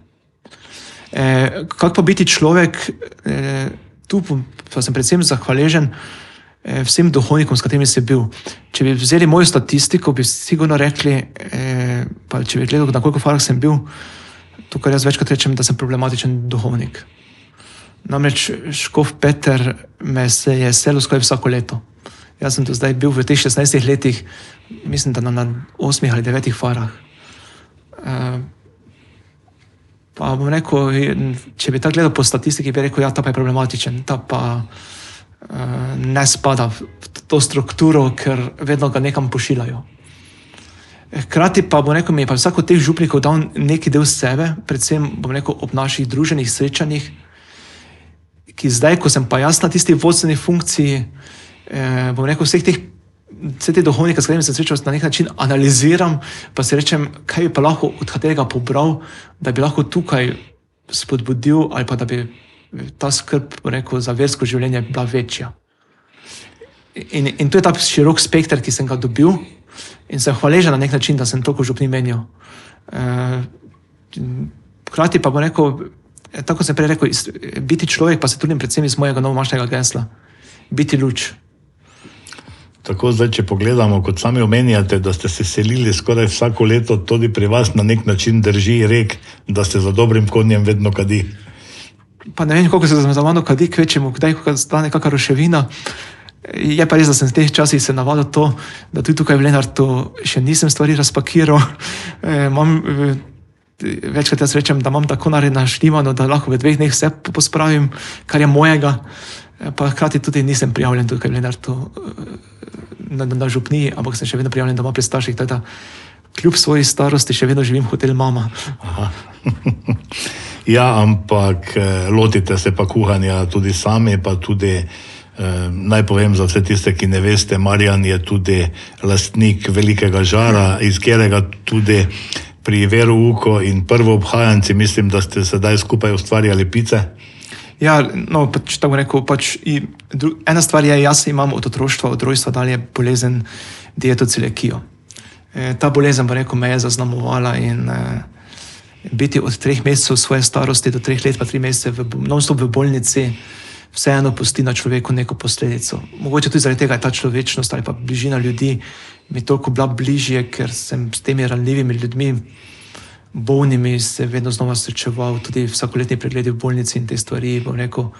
Kako pa biti človek, tu pa sem predvsem zahvaležen vsem duhovnikom, s katerimi sem bil. Če bi vzeli mojo statistiko, bi sigurno rekli, pa če bi gledal, na koliko farah sem bil, to, kar jaz večkrat rečem, da sem problematičen duhovnik. Namreč škof Peter me se je selil skoraj vsako leto. Jaz sem to zdaj bil v teh 16 letih, mislim, da na 8 ali 9 farah. Pa bom rekel, če bi tako gledal po statistiki, bi rekel, ja, ta pa je problematičen, ta pa ne spada v to strukturo, ker vedno ga nekam pošiljajo. Hkrati pa bom rekel, mi je pa vsak od teh župnikov dal neki del sebe, predvsem bom rekel ob naših druženih srečanjih, ki zdaj, ko sem pa jaz na tisti vodstveni funkciji, bom rekel, vse te duhovnike, s katerimi sem srečal, na nek način analiziram, pa si rečem, kaj bi pa lahko od katerega pobral, da bi lahko tukaj spodbudil ali pa da bi ta skrb, bom rekel, za versko življenje bila večja. In to je ta širok spekter, ki sem ga dobil in sem hvaležen na nek način, da sem toliko župni menil. Hkrati pa bom rekel, tako sem prej rekel, biti človek, pa se trudim predvsem iz mojega novomašnega gesla. Biti luč. Tako zdaj, če pogledamo, kot sami omenjate, da ste se selili skoraj vsako leto, tudi pri vas na nek način drži rek, da ste za dobrim konjem vedno kadi. Pa ne vem, koliko se za mano kadi, kvečemo, kdaj stane kakšna ruševina. Je pa res, da sem v teh časih se navadil to, da tudi tukaj v Lenartu še nisem stvari razpakiral. Imam večkrat jaz rečem, da imam tako narejeno štimano, da lahko v 2 dneh vse pospravim, kar je mojega, pa hkrati tudi nisem prijavljen tukaj v Lenartu na župniji, ampak sem še vedno prijavljen doma pri starših, tako da kljub svoji starosti še vedno živim hotel mama. Aha. Ja, ampak lotite se pa kuhanja tudi sami, pa tudi naj povem za vse tiste, ki ne veste, Marjan je tudi lastnik Velikega žara, iz katerega tudi pri verouku in prvoobhajanci, mislim, da ste sedaj skupaj ustvarjali pice. Ja, no, pač tako rekel, ena stvar je, jaz imam od otroštva, od rojstva dalje bolezen dietoceliakijo. Ta bolezen, pa rekel, me je zaznamovala in biti od 3 mesecev svoje starosti do 3 let pa 3 mesece non-stop v bolnici vseeno pusti na človeku neko posledico. Mogoče tudi zaradi tega je ta človečnost ali pa bližina ljudi mi toliko bila bližje, ker sem s temi ranljivimi ljudmi, bolnimi, se vedno znova srečeval, tudi vsakoletni pregledi v bolnici in te stvari, bom rekel,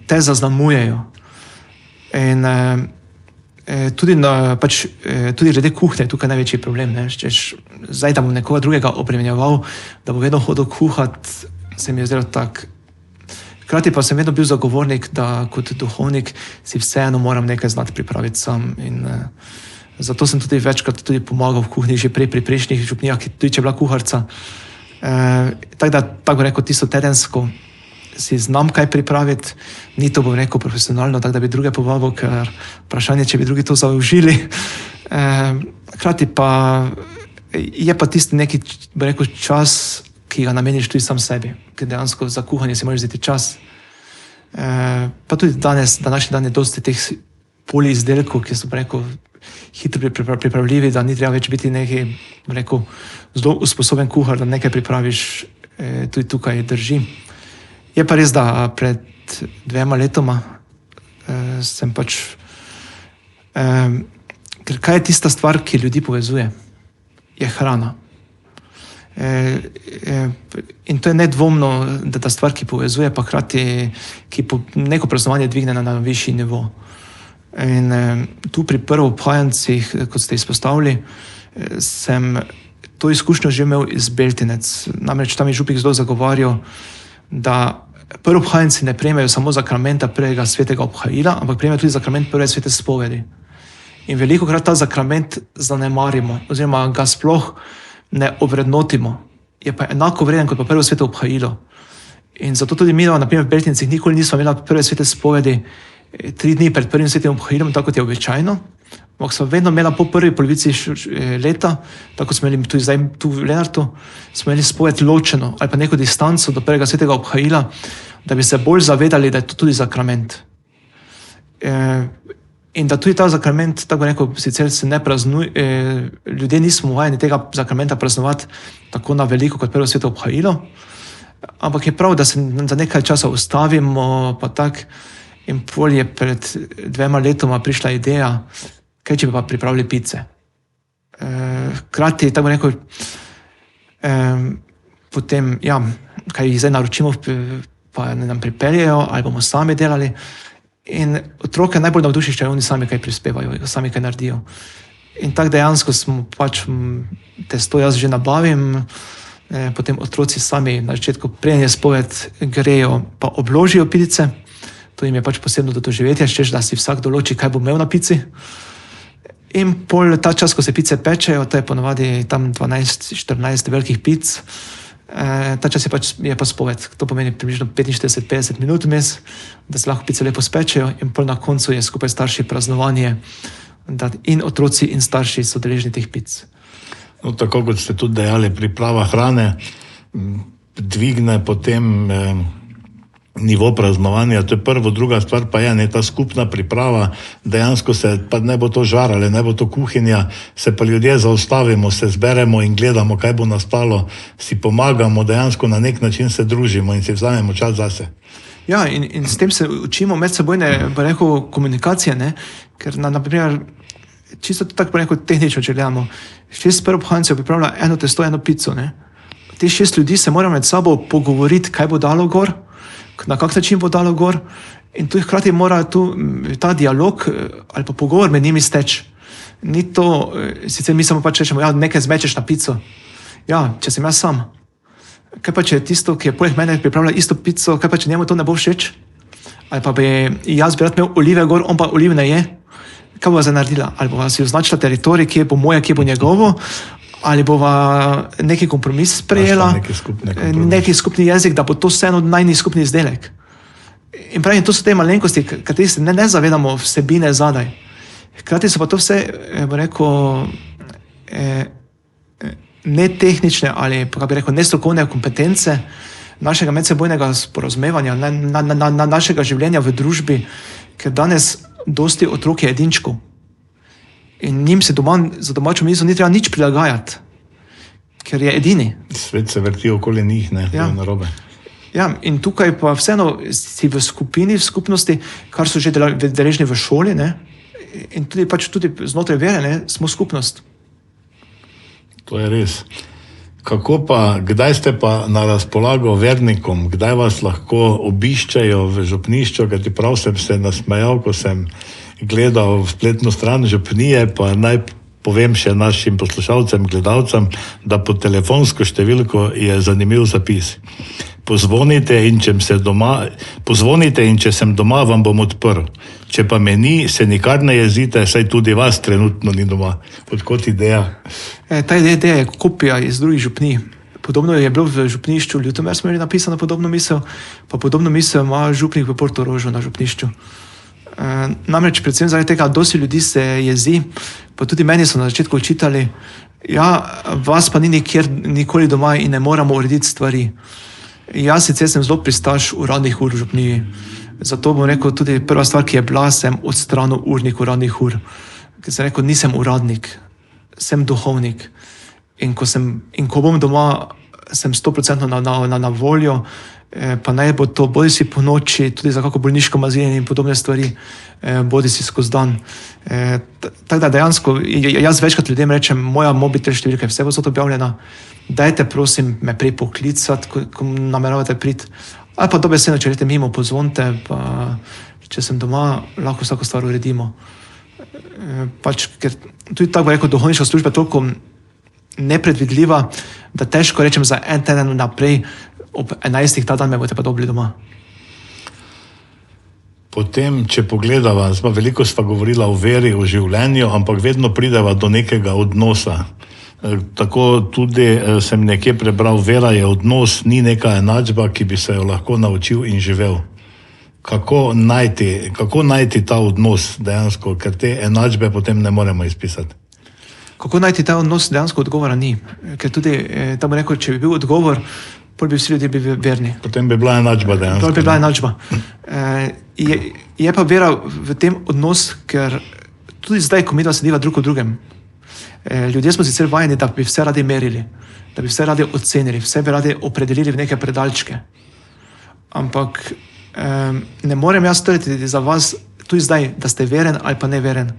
te zaznamujejo. In tudi glede kuhnje je tukaj največji problem. Zdaj, da bom nekoga drugega obremenjeval, da bo vedno hodil kuhat, se mi je zdelo tak. Hkrati pa sem vedno bil zagovornik, da kot duhovnik si vseeno moram nekaj znati pripraviti sam. In zato sem tudi večkrat tudi pomagal v kuhinji, že pri prejšnjih župnijah, tudi če je bila kuharca. Tako da, tako rekel, tisto tedensko si znam kaj pripraviti, ni to, bom rekel, profesionalno, tako da bi druge povabil, ker vprašanje, če bi drugi to zaužili. Hkrati pa je pa tisti neki, bom rekel, čas, ki ga nameniš tudi sam sebi, ker dejansko za kuhanje si moraš vzeti čas. Pa tudi današnji dan je dosti teh poliizdelkov, ki so, bom rekel, hitro pripravljivi, da ni treba več biti neki, bom rekel, zelo usposoben kuhar, da nekaj pripraviš, tudi tukaj drži. Je pa res, da pred 2 letoma sem pač, ker kaj je tista stvar, ki ljudi povezuje? Je hrana. In to je nedvomno, da ta stvar, ki povezuje, pa hkrati, ki neko praznovanje dvigne na višji nivo. In tu pri prvoobhajancih, kot ste izpostavili, sem to izkušnjo že imel iz Beltinec. Namreč tam je župnik zelo zagovarjal, da prvoobhajanci ne prejmejo samo zakramenta prvega svetega obhajila, ampak prejmejo tudi zakrament prve svete spovedi. In velikokrat ta zakrament zanemarimo, oziroma ga sploh ne ovrednotimo. Je pa enako vreden kot pa prvo sveto obhajilo. In zato tudi mi, na primer v Beltincih, nikoli nismo imeli prve svete spovedi 3 dni pred prvim svetim obhajilom, tako kot je običajno. Ampak smo vedno imeli po prvi polovici leta, tako smo imeli tudi zdaj tu v Lenartu, smo imeli spoved ločeno ali pa neko distanco do prvega svetega obhajila, da bi se bolj zavedali, da je to tudi zakrament. In da tudi ta zakrament, tako rekel, sicer se ne praznuje, ljudje nismo vajeni tega zakramenta praznovati tako na veliko kot prvo sveto obhajilo, ampak je prav, da se za nekaj časa ustavimo, pa tak. In pol je pred 2 letoma prišla ideja, kaj če bi pa pripravili pice. Hkrati, tako rekel, potem, ja, kaj jih zdaj naročimo, pa nam pripeljejo, ali bomo sami delali. In otroke najbolj navduši, če oni sami kaj prispevajo, sami kaj naredijo. In tako dejansko smo pač testo jaz že nabavim, potem otroci sami na začetku, preden je spoved, grejo pa obložijo pice. To jim je pač posebno doživetje, češ, da si vsak določi, kaj bo imel na pici. In pol ta čas, ko se pice pečejo, to je ponovadi tam 12-14 velikih pic, ta čas je pa spoved. To pomeni približno 45-50 minut vmes, da se lahko pice lepo spečejo in pol na koncu je skupaj starši praznovanje, da in otroci in starši so deležni teh pic. No, tako kot ste tudi dejali, priprava hrane dvigne potem nivo praznovanja, to je prvo, druga stvar pa je, ta skupna priprava, dejansko se, pa ne bo to žar ali ne bo to kuhinja, se pa ljudje zaustavimo, se zberemo in gledamo, kaj bo nastalo, si pomagamo, dejansko na nek način se družimo in si vzamemo čas zase. Ja, in s tem se učimo medsebojne, pa rekel, komunikacije, ne? Ker na primer, čisto tako rekel, tehnično, če gledamo, 6 prvoobhajancev pripravlja eno testo, eno pico, ne? Te 6 ljudi se morajo med sabo pogovoriti, kaj bo dalo gor, na kak način bo dalo gor, in tu hkrati mora ta dialog ali pa pogovor med njimi steči. Ni to, sicer mi samo pač rečemo, ja, nekaj zmečeš na pico. Ja, če sem jaz sam, kaj pa če je tisto, ki je poleg mene pripravljal isto pico, kaj pa če njemu to ne bo všeč? Ali pa jaz bi rad imel olive gor, on pa oliv ne je? Kaj bova zdaj naredila? Ali bova si označila teritorij, kje bo moje, kje bo njegovo? Ali bova neki kompromis sprejela? Neki skupni jezik, da bo to vseeno najni skupni izdelek. In pravim, to so te malenkosti, kateri se ne zavedamo vsebine zadaj. Hkrati so pa to vse, bo rekel, netehnične ali pa bi rekel nestrokovne kompetence našega medsebojnega sporazumevanja, našega življenja v družbi, ker danes dosti otrok je edinčkov. In njim se za domačo mizo ni treba nič prilagajati, ker je edini. Svet se vrti okoli njih, ne, ja. Narobe. Ja, in tukaj pa vseeno si v skupini, v skupnosti, kar so že deležni v šoli, ne, in tudi znotraj vere, ne, smo skupnost. To je res. Kako pa, kdaj ste pa na razpolago vernikom, kdaj vas lahko obiščajo v župnišču, ker ti prav sem se nasmejal, ko sem gledal v spletno stran župnije, pa naj povem še našim poslušalcem, gledalcem, da po telefonsko številko je zanimiv zapis. Pozvonite in če sem doma, vam bom odprl. Če pa me ni, se nikar ne jezite, saj tudi vas trenutno ni doma. Odkot ideja? Ta ideja je kopija iz drugih župnij. Podobno je bilo v župnišču Ljutomer, smo imeli napisano podobno misel, pa podobno misel ima župnik v Portorožu na župnišču. Namreč predvsem zaradi tega, dosti ljudi se jezi, pa tudi meni so na začetku očitali, ja, vas pa ni nikoli doma in ne moramo urediti stvari. Jaz sicer sem zelo pristaš uradnih ur v župniji, zato bom rekel tudi prva stvar, ki je bila, sem odstranil urnik uradnih ur. Ker sem rekel, nisem uradnik, sem duhovnik. In ko bom doma, sem 100% na voljo, pa naj bo to bodi si po noči, tudi za kako bolniško maziljenje in podobne stvari, bodi si skozi dan. Tako da dejansko, jaz večkrat ljudem rečem, moja mobitel številka je vse posod objavljena, dajte prosim me prej poklicati, ko nameravate priti, ali pa dobesedno, če rete mimo, pozvonite, pa če sem doma, lahko vsako stvar uredimo. Pač, ker tudi tako bo rekel, duhovniška služba je toliko nepredvidljiva, da težko rečem za en teden naprej, ob 11. ta dan me boste pa dobili doma. Potem, če pogledava, veliko sva govorila o veri, o življenju, ampak vedno prideva do nekega odnosa. Tako tudi sem nekje prebral, vera je odnos, ni neka enačba, ki bi se jo lahko naučil in živel. Kako najti ta odnos dejansko, ker te enačbe potem ne moremo izpisati? Kako najti ta odnos, dejansko odgovora ni. Ker tudi, tam bo rekel, če bi bil odgovor, potem bi vsi ljudje bili verni. Potem bi bila enačba dejansko. Potem bi bila enačba. Je pa vera v tem odnos, ker tudi zdaj, ko midva sediva drug v drugem, ljudje smo sicer vajeni, da bi vse radi merili, da bi vse radi ocenili, vse bi radi opredelili v neke predalčke. Ampak ne morem jaz trditi za vas tudi zdaj, da ste veren ali pa neveren.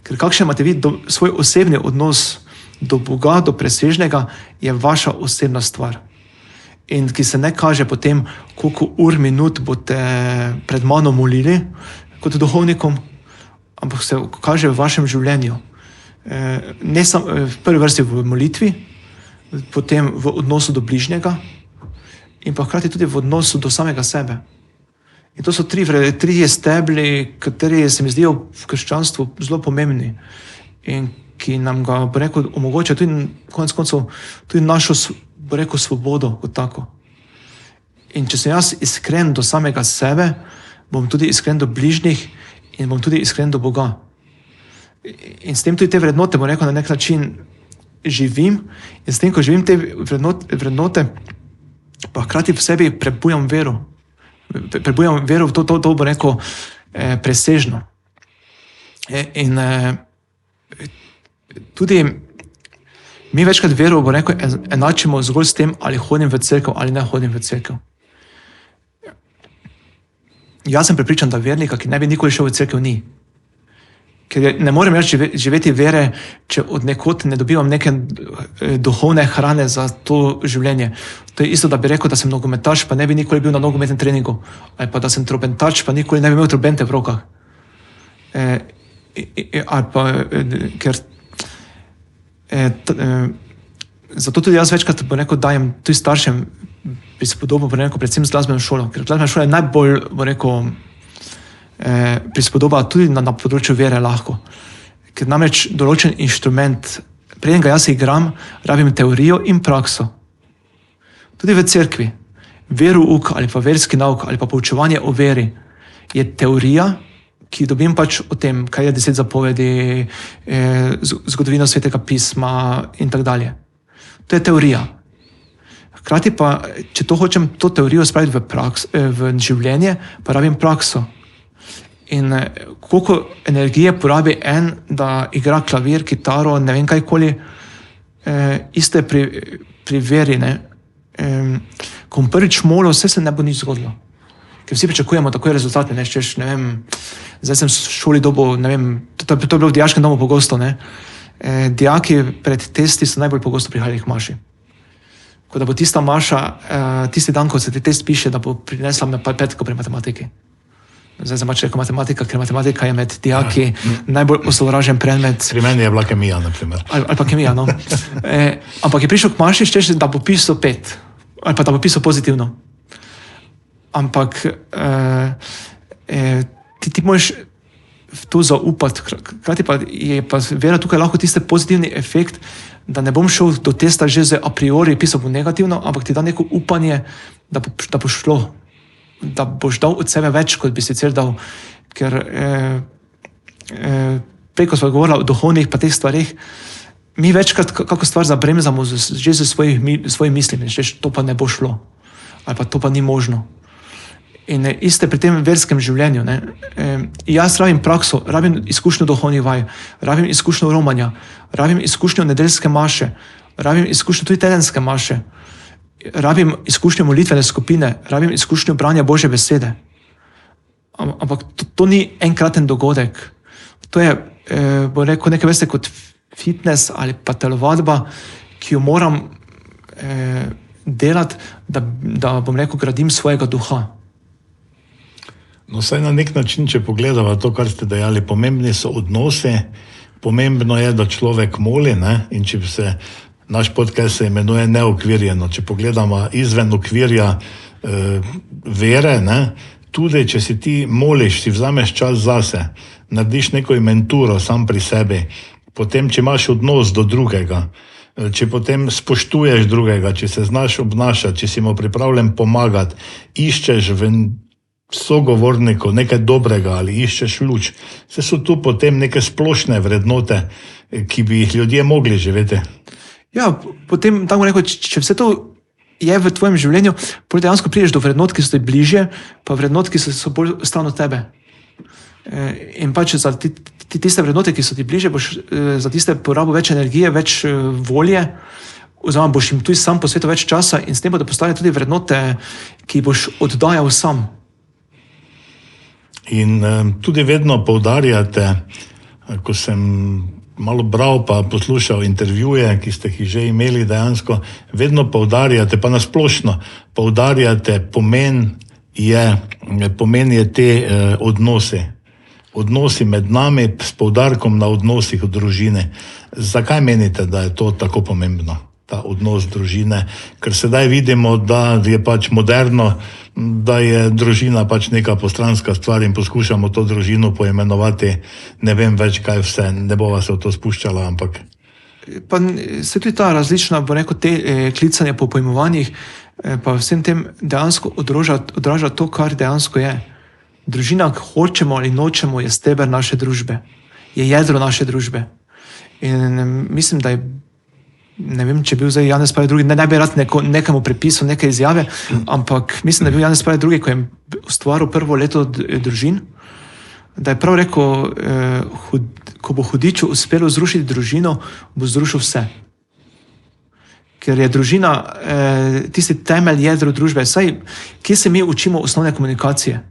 Ker kakšen imate vi svoj osebni odnos do Boga, do presežnega, je vaša osebna stvar. In ki se ne kaže potem, koliko ur, minut boste pred mano molili kot duhovnikom, ampak se kaže v vašem življenju. Ne samo v prvi vrsti v molitvi, potem v odnosu do bližnjega in pa hkrati tudi v odnosu do samega sebe. In to so tri stebli, kateri se mi zdijo v krščanstvu zelo pomembni in ki nam ga, bo rekel, omogoča tudi konec koncev tudi našo, bo rekel, svobodo kot tako. In če sem jaz iskren do samega sebe, bom tudi iskren do bližnjih in bom tudi iskren do Boga. In s tem tudi te vrednote, bom rekel, na nek način živim in s tem, ko živim te vrednote, pa hkrati v sebi prebujam vero. Prebujam vero v to bo rekel, presežno. In tudi mi večkrat vero, bo rekel, enačimo zgolj s tem, ali hodim v cerkev ali ne hodim v cerkev. Jaz sem prepričan, da vernika, ki ne bi nikoli šel v cerkev, ni. Ker ne morem več živeti vere, če od nekod ne dobivam neke duhovne hrane za to življenje. To je isto, da bi rekel, da sem nogometaš, pa ne bi nikoli bil na nogometnem treningu. Ali pa da sem trobentač, pa nikoli ne bi imel trobente v rokah. Ali pa, ker zato tudi jaz večkrat, bo rekel, dajem tudi staršem prispodobil, predvsem z glasbeno šolo, ker glasbena šola je najbolj, prispodoba tudi na področju vere lahko. Ker namreč določen inštrument, preden ga jaz igram, rabim teorijo in prakso. Tudi v cerkvi. Verouk ali pa verski nauk ali pa poučevanje o veri je teorija, ki dobim pač o tem, kaj je 10 zapovedi, zgodovina Svetega pisma in tako dalje. To je teorija. Hkrati pa, če to hočem to teorijo spraviti v življenje, pa rabim prakso. In koliko energije porabi da igra klavir, kitaro, ne vem kajkoli, isto je pri veri. Ko bom prvič molil, vse se ne bo nič zgodilo. Ker vsi pričakujemo takoj rezultate, ne vem, zdaj sem v šoli dobil, ne vem, to je bilo v dijaškem domu pogosto, dijaki pred testi so najbolj pogosto prihajali k maši. Ko da bo tista maša, tisti dan, ko se ti test piše, da bo prinesla me petko pri matematiki. Zdaj sem pač rekel matematika, ker matematika je med dijaki najbolj osovražen predmet. Pri meni je bila kemija, na primer. Ali pa kemija, no. Ampak je prišel k maši, šteš, da bo pisal 5. Ali pa da bo pisal pozitivno. Ampak ti moraš v to zaupati. Krati pa je pa vera tukaj lahko tiste pozitivni efekt, da ne bom šel do testa že z a priori pisal bo negativno, ampak ti da neko upanje, da bo šlo. Da boš dal od sebe več, kot bi sicer dal. Ker preko smo govorili o duhovnih pa teh stvarih, mi večkrat kako stvar zabremzamo že z svojimi mislimi, že to pa ne bo šlo. Ali pa to pa ni možno. In iste pri tem verskem življenju. Jaz rabim prakso, rabim izkušnjo duhovnih vaj, rabim izkušnjo romanja, rabim izkušnjo nedeljske maše, rabim izkušnjo tudi tedenske maše, rabim izkušnjo molitvene skupine, rabim izkušnjo branja Božje besede. Ampak to ni enkraten dogodek. To je, bo rekel, nekaj veste kot fitness ali pa telovadba, ki jo moram delati, da bom rekel, gradim svojega duha. No, saj na nek način, če pogledava to, kar ste dejali, pomembni so odnose, pomembno je, da človek moli, in če se naš podcast se imenuje Neokvirjeno. Če pogledamo izven okvirja vere, tudi če si ti moliš, si vzameš čas zase, narediš neko inventuro sam pri sebi, potem, če imaš odnos do drugega, če potem spoštuješ drugega, če se znaš obnašati, če si mu pripravljen pomagati, iščeš v sogovorniku nekaj dobrega ali iščeš luč, vse so tu potem neke splošne vrednote, ki bi jih ljudje mogli živeti. Ja, potem tako rekel, če vse to je v tvojem življenju, potem dejansko prideš do vrednot, ki so ti bližje, pa vrednot, ki so bolj stran od tebe. In pač za tiste vrednote, ki so ti bližje, boš za tiste porabil več energije, več volje, oziroma boš jim tudi sam posvetil več časa in s tem bodo postale tudi vrednote, ki boš oddajal sam. In tudi vedno poudarjate, ko sem malo bral pa poslušal intervjuje, ki ste jih že imeli dejansko, vedno poudarjate, pa nasplošno poudarjate, pomen je te odnose. Odnosi med nami s poudarkom na odnosih v družini. Zakaj menite, da je to tako pomembno, ta odnos družine? Ker sedaj vidimo, da je pač moderno, da je družina pač neka postranska stvar in poskušamo to družino poimenovati, ne vem več kaj vse, ne bova se v to spuščala, ampak... Pa se tudi ta različna, bo rekel, te klicanje po pojmovanjih, pa vsem tem dejansko odraža to, kar dejansko je. Družina, hočemo ali nočemo, je steber naše družbe, je jedro naše družbe. In mislim, da je, ne vem, če je bil zdaj Janez Pavel II, ne bi rad nekemu prepisal neke izjave, ampak mislim, da je bil Janez Pavel II, ko je ustvaril prvo leto družin, da je prav rekel, ko bo hudiču uspelo zrušiti družino, bo zrušil vse. Ker je družina tisti temelj jedro družbe. Saj, kje se mi učimo osnovne komunikacije?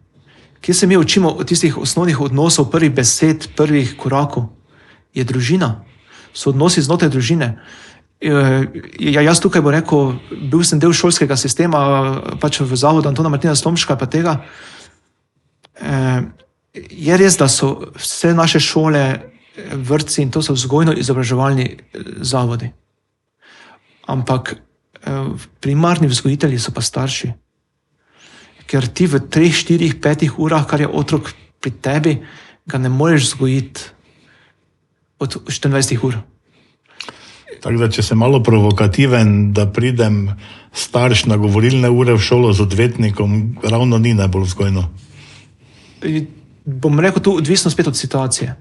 Kje se mi učimo od tistih osnovnih odnosov, prvih besed, prvih korakov? Je družina. So odnosi znotraj družine. Jaz tukaj bo rekel, bil sem del šolskega sistema, pač v zavodu Antona Martina Slomška, pa tega. Je res, da so vse naše šole, vrtci in to so vzgojno-izobraževalni zavodi. Ampak primarni vzgojitelji so pa starši. Ker ti v 3, 4, 5 urah, kar je otrok pri tebi, ga ne moreš vzgojiti od 24 ur. Tako da, če sem malo provokativen, da pridem starš na govorilne ure v šolo z odvetnikom, ravno ni najbolj vzgojno. Bom rekel, tu odvisno spet od situacije.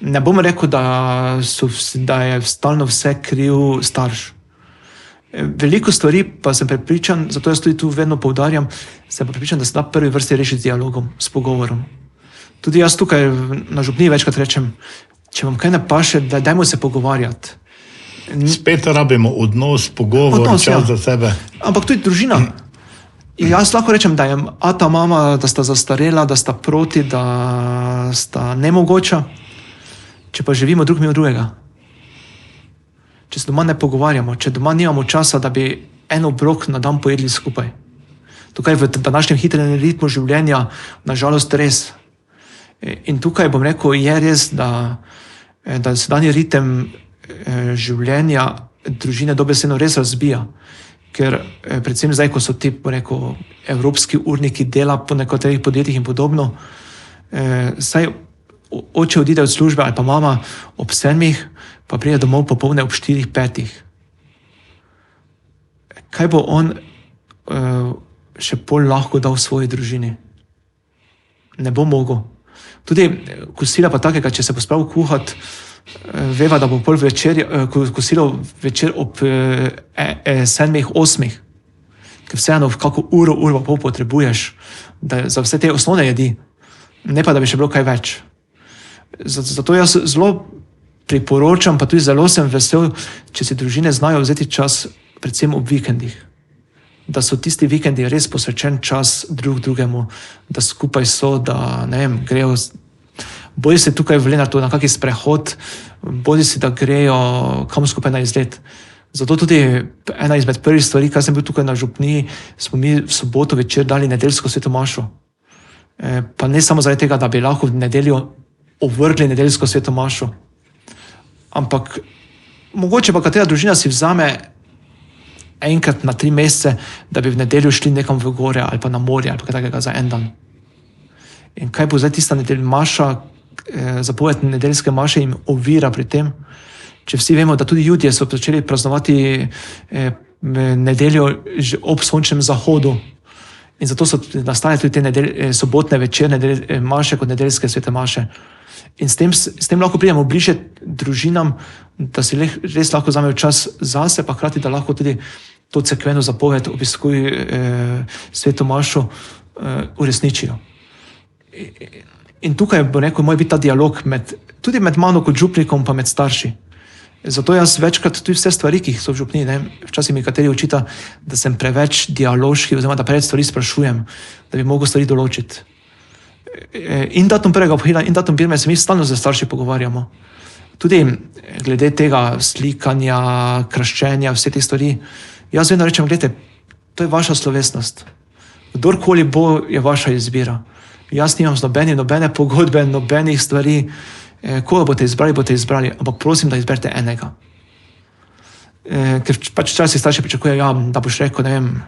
Ne bom rekel, da je stalno vse kriv starš. Veliko stvari pa sem prepričan, zato jaz tudi tu vedno poudarjam, sem prepričan, da se da prvi vrsti rešiti z dialogom, s pogovorom. Tudi jaz tukaj na župniji večkrat rečem, če vam kaj ne paše, dajmo se pogovarjati. Spet rabimo odnos, pogovor, čas za sebe. Ampak tudi družina. Jaz lahko rečem, da je ata, mama, da sta zastarela, da sta proti, da sta nemogoča, če pa živimo drug mimo drugega. Če se doma ne pogovarjamo, če doma nimamo časa, da bi en obrok na dan pojedli skupaj. Tukaj v današnjem hitrem ritmu življenja nažalost res. In tukaj bom rekel, je res, da sedanji ritem življenja družine dobesedno res razbija. Ker predvsem zdaj, ko so ti, rekel, evropski urniki dela po nekaterih podjetjih in podobno, saj oče odide od službe ali pa mama ob 7, pa pride domov popoldne ob 4, 5. Kaj bo on še pol lahko dal svoji družini? Ne bo mogel. Tudi kosila pa takega, če se bo spravil kuhati, veva, da bo pol kosilo večer ob 7, 8. Ker vseeno kako uro pa pol potrebuješ za vse te osnovne jedi, ne pa da bi še bilo kaj več. Zato jaz zelo priporočam, pa tudi zelo sem vesel, če si družine znajo vzeti čas predvsem ob vikendih. Da so tisti vikendi res posvečen čas drugemu, da skupaj so, da ne vem, grejo, bodi se tukaj v Lenartu na kakšen sprehod, bodi se, da grejo kam skupaj na izlet. Zato tudi ena izmed prvih stvari, kar sem bil tukaj na župniji, smo mi v soboto večer dali nedeljsko sveto mašo. Pa ne samo zaradi tega, da bi lahko v nedeljo ovrgli nedeljsko sveto mašo, ampak mogoče pa katera družina si vzame enkrat na 3 mesece, da bi v nedeljo šli nekam v gore ali pa na morje ali pa kaj takega za en dan. In kaj bo zdaj tista maša, zapoved nedeljske maše jim ovira pri tem, če vsi vemo, da tudi Judje so začeli praznovati nedeljo ob sončnem zahodu in zato so nastale tudi te sobotne večerne maše kot nedeljske svete maše. In s tem lahko pridemo bliže družinam, da si res lahko vzamejo čas zase, pa hkrati, da lahko tudi to cerkveno zapoved obiskuj sveto mašo uresničijo. In tukaj bo rekel, mora biti ta dialog tudi med mano kot župnikom, pa med starši. Zato jaz večkrat tudi vse stvari, ki so v župniji, včasih mi kateri očita, da sem preveč dialoški, oziroma da preveč stvari sprašujem, da bi mogel stvari določiti. In datum 1. aprila in datum 1. se mi stalno za starši pogovarjamo. Tudi glede tega slikanja, kraščenja, vse te stvari. Jaz vedno rečem, gledajte, to je vaša slovesnost. Kdorkoli bo, je vaša izbira. Jaz nimam z nobene pogodbe, nobenih stvari. Koga boste izbrali, ampak prosim, da izberete enega. Ker pač včasih starši pričakujejo, da boš rekel, ne vem,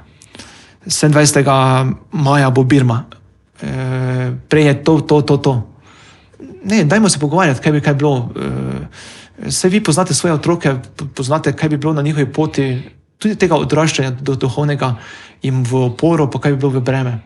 27. maja bo Birma. Prej je to. Ne, dajmo se pogovarjati, kaj bi bilo. Saj vi poznate svoje otroke, poznate, kaj bi bilo na njihovi poti, tudi tega odraščanja do duhovnega jim v oporo, pa kaj bi bilo v breme.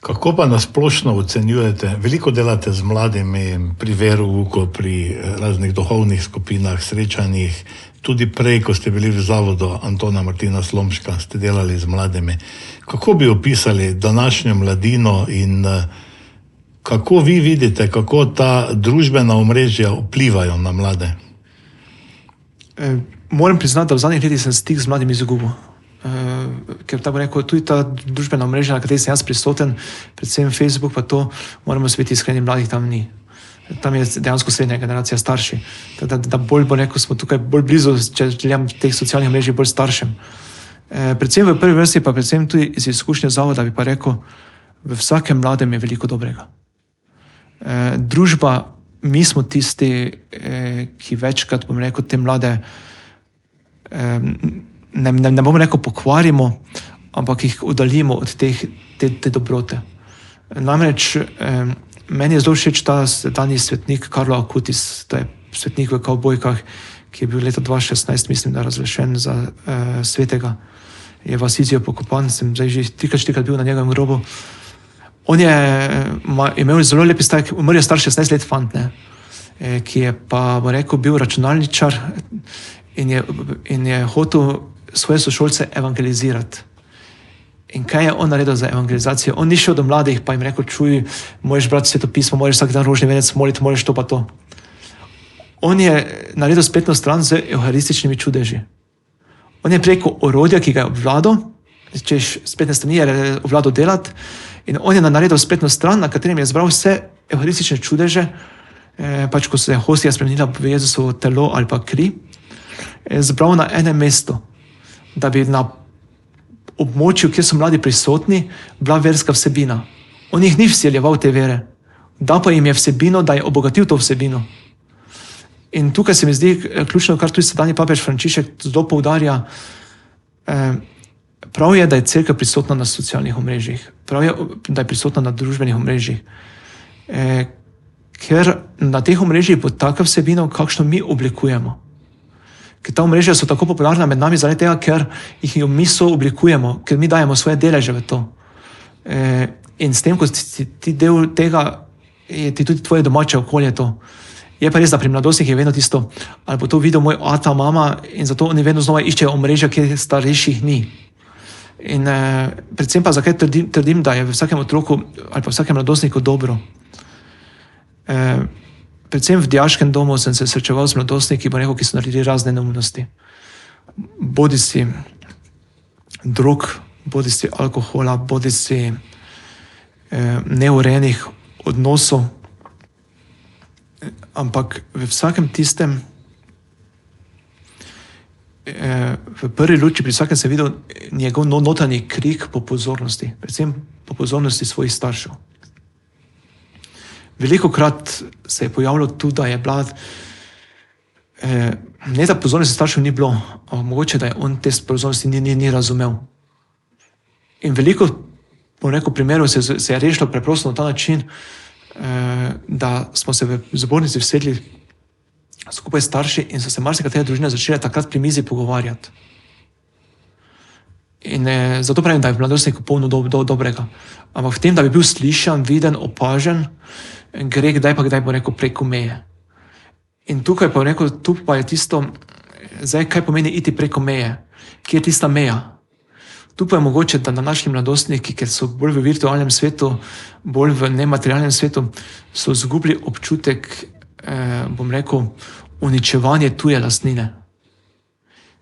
Kako pa nasplošno ocenjujete? Veliko delate z mladimi pri verouku, pri raznih duhovnih skupinah, srečanjih. Tudi prej, ko ste bili v zavodu Antona Martina Slomška, ste delali z mladimi. Kako bi opisali današnjo mladino in kako vi vidite, kako ta družbena omrežja vplivajo na mlade? Moram priznati, da v zadnjih letih sem stik z mladimi izgubil. Ker tako rekel, tudi ta družbena omrežja, na kateri sem jaz prisoten, predvsem Facebook, pa to, moramo se biti iskreni, mladih tam ni. Tam je dejansko srednja generacija, starši. Da bolj bo rekel, smo tukaj bolj blizu, če želim teh socialnih mrežij, bolj staršem. Predvsem v prvi vrsti, pa predvsem tudi iz izkušnje zavoda, bi pa rekel, v vsakem mladem je veliko dobrega. Družba, mi smo tisti, ki večkrat, bom rekel, te mlade ne bomo rekel pokvarimo, ampak jih oddaljimo od te dobrote. Namreč meni je zelo všeč ta sedanji svetnik Carlo Acutis, to je svetnik v kavbojkah, ki je bil leta 2016, mislim, da razglašen za svetega. Je v Asizijo pokopan, sem zdaj že 3-4 bil na njegovem grobu. On je imel zelo lepi stavek, umrl je star 16 let fant, ki je pa, bo rekel, bil računalničar in je hotel svoje sošolce evangelizirati. In kaj je on naredil za evangelizacijo? On ni šel do mladih, pa jim rekel, čuj, moraš brati svetopismo, moraš vsak dan rožni venec moliti, moraš to pa to. On je naredil spletno stran z evharističnimi čudeži. On je preko orodja, ki ga je obvladal, češ spletne strani je obvladal delati, in on je naredil spletno stran, na katerem je zbral vse evharistične čudeže, pač ko se je hostija spremenila v Jezusovo telo ali pa kri, zbral na enem mestu, da bi na območju, kjer so mladi prisotni, bila verska vsebina. On jih ni vseljeval te vere, da pa jim je vsebino, da je obogatil to vsebino. In tukaj se mi zdi ključno, kar tudi sedanji papež Frančišek zelo poudarja, prav je, da je cerkev prisotna na socialnih omrežjih, prav je, da je prisotna na družbenih omrežjih, ker na teh omrežjih bo taka vsebina, kakšno mi oblikujemo. Ker ta omrežja so tako popularna med nami zaradi tega, ker jih mi sooblikujemo, ker mi dajemo svoje deleže v to. In s tem, ko si ti del tega, je ti tudi tvoje domače okolje to. Je pa res, da pri mladostnih je vedno tisto, ali bo to videl moj ata, mama, in zato oni vedno znova iščejo omrežja, kjer starejših ni. In predvsem pa zakaj trdim, da je v vsakem otroku ali pa vsakem mladostniku dobro. Predvsem v dijaškem domu sem se srečeval z mladostniki, ki so naredili razne neumnosti. Bodisi drog, bodisi alkohola, bodisi neurejenih odnosov. Ampak v vsakem tistem, v prvi luči, pri vsakem sem videl njegov notranji krik po pozornosti, predvsem po pozornosti svojih staršev. Velikokrat se je pojavilo tudi, da je bila, ne da pozornosti staršev ni bilo, ampak mogoče, da je on te pozornosti ni razumel. In veliko, bom rekel, primerov se je rešilo preprosto na ta način, da smo se v zbornici vsedli skupaj s starši in so se marsikatere družine začele takrat pri mizi pogovarjati. In zato pravim, da je v mladostniku polno dobrega. Ampak v tem, da bi bil slišan, viden, opažen, gre kdaj bo rekel preko meje. In tukaj pa rekel, tu pa je tisto, zdaj kaj pomeni iti preko meje, kje je tista meja. Tu pa je mogoče, da današnji mladostniki, ker so bolj v virtualnem svetu, bolj v nematerialnem svetu, so izgubili občutek, bom rekel, uničevanje tuje lastnine.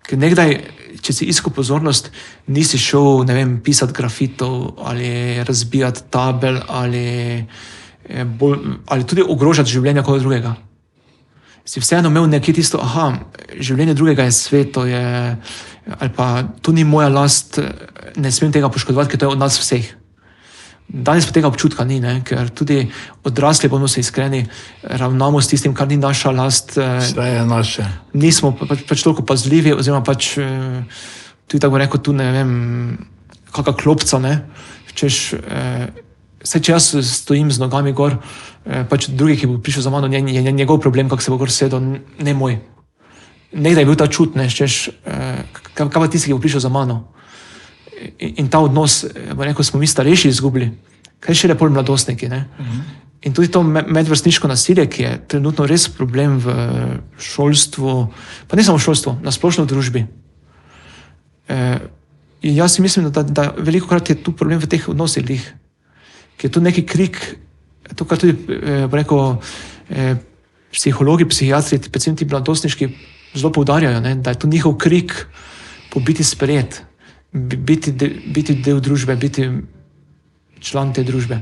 Ker nekdaj, če si iskal pozornost, nisi šel, ne vem, pisati grafitov ali razbijati tabel ali tudi ogrožati življenja koga drugega. Si vseeno imel nekje tisto, življenje drugega je sveto, ali pa to ni moja last, ne smem tega poškodovati, ker to je od nas vseh. Danes pa tega občutka ni, ker tudi odrasli, bomo se iskreni, ravnamo s tistim, kar ni naša last. Vse je naše. Nismo pač toliko pazljivi, oziroma pač tudi tako rekel, tu ne vem, kakva klopca, češ, vse če jaz stojim z nogami gor, pač drugi, ki bo prišel za mano, je njegov problem, kako se bo gor sedel, ne moj. Nekdaj je bil ta čut, češ, kaj pa tisti, ki bo prišel za mano. In ta odnos, rekel, smo mi starejši izgubili, kaj še lepo mladostniki. In tudi to medvrstniško nasilje, ki je trenutno res problem v šolstvu, pa ne samo v šolstvu, na splošno v družbi. In jaz si mislim, da veliko krat je tu problem v teh odnosih, ki je tu neki krik, to, kar tudi rekel, psihologi, psihiatri, predvsem ti mladostniški zelo poudarjajo, da je to njihov krik po biti sprejet, biti del družbe, biti član te družbe.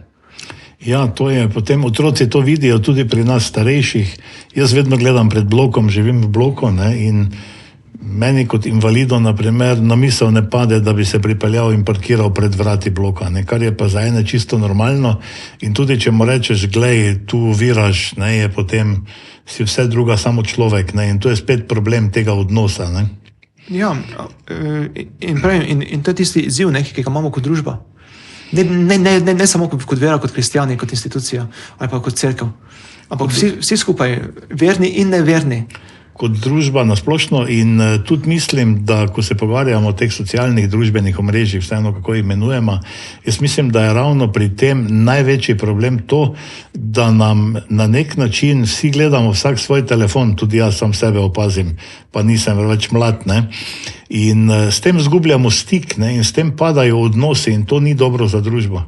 Ja, to je, potem otroci to vidijo tudi pri nas starejših. Jaz vedno gledam pred blokom, živim v bloku, in meni kot invalidu, naprimer, na misel ne pade, da bi se pripeljal in parkiral pred vrati bloka, kar je pa za ene čisto normalno. In tudi, če mu rečeš, glej, tu viraš, je potem si vse druga samo človek, in to je spet problem tega odnosa. Ja, in to je tisti izziv, ki ga imamo kot družba. Ne samo kot vera, kot kristijani, kot institucija ali pa kot cerkev, ampak vsi skupaj, verni in neverni. Kot družba nasplošno in tudi mislim, da ko se pogovarjamo o teh socialnih družbenih omrežjih, vseeno kako jih imenujemo, jaz mislim, da je ravno pri tem največji problem to, da nam na nek način vsi gledamo vsak svoj telefon, tudi jaz sam sebe opazim, pa nisem več mlad, ne? In s tem zgubljamo stik, ne? In s tem padajo odnosi in to ni dobro za družbo.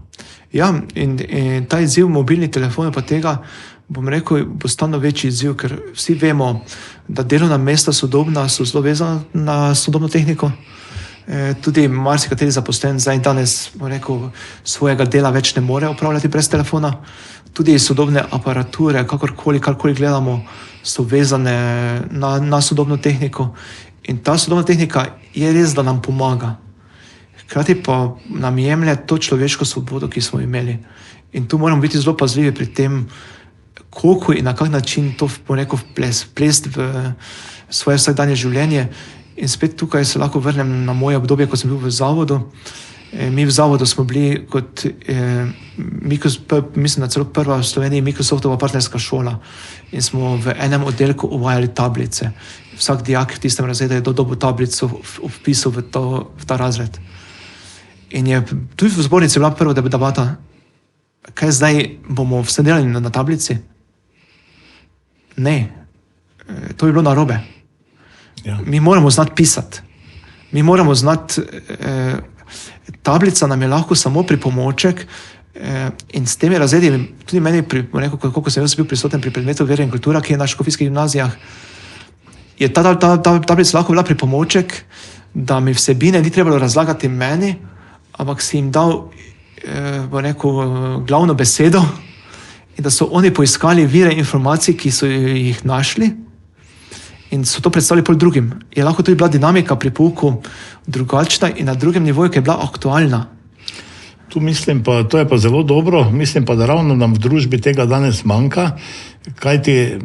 Ja, in ta izziv mobilnih telefonov pa tega, bom rekel, bo stalno večji izziv, ker vsi vemo, da delovna mesta sodobna so zelo vezana na sodobno tehniko. Tudi marsikateri zaposlen zdaj danes, bom rekel, svojega dela več ne more opravljati brez telefona. Tudi sodobne aparature, karkoli gledamo, so vezane na sodobno tehniko. In ta sodobna tehnika je res, da nam pomaga. Hkrati pa nam jemlje to človeško svobodo, ki smo imeli. In tu moramo biti zelo pazljivi pri tem, koliko in na kak način to vplesti v svoje vsakdanje življenje. In spet tukaj se lahko vrnem na moje obdobje, ko sem bil v zavodu. Mi v zavodu smo bili kot, mislim, da celo prva v Sloveniji Microsoftova partnerska šola. In smo v enem oddelku uvajali tablice. Vsak dijak v tistem razredu je dobil tablico vpisal v ta razred. In je tudi v zbornici bila prva debata, kaj zdaj bomo vse delali na tablici? Ne, to bi bilo narobe. Ja. Mi moramo znati pisati. Mi moramo znati, tablica nam je lahko samo pripomoček, in s temi razredi, tudi meni, kako sem jaz bil prisoten pri predmetu vere in kultura, ki je na škofijskih gimnazijah, je ta tablica lahko bila pripomoček, da mi vsebine ni trebalo razlagati meni, ampak si jim dal glavno besedo in da so oni poiskali vire informacij, ki so jih našli in so to predstavili pol drugim. Je lahko tudi bila dinamika pri pouku drugačna in na drugem nivoju, ki je bila aktualna. Tu mislim pa, to je pa zelo dobro, mislim pa, da ravno nam v družbi tega danes manjka, kajti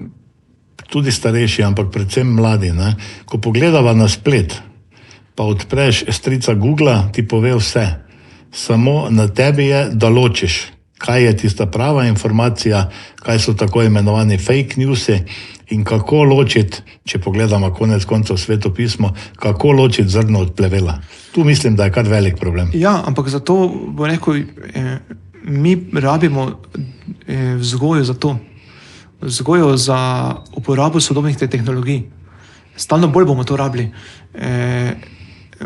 tudi starejši, ampak predvsem mladi, ne? Ko pogledava na splet, pa odpreš strica Google, ti pove vse. Samo na tebi je, da ločiš, kaj je tista prava informacija, kaj so tako imenovani fake newsi in kako ločiti, če pogledamo konec koncev Svetopismo, kako ločiti zrno od plevela. Tu mislim, da je kar velik problem. Ja, ampak zato bo rekel, mi rabimo vzgojo za to. Vzgojo za uporabo sodobnih tehnologij. Stalno bolj bomo to rabili.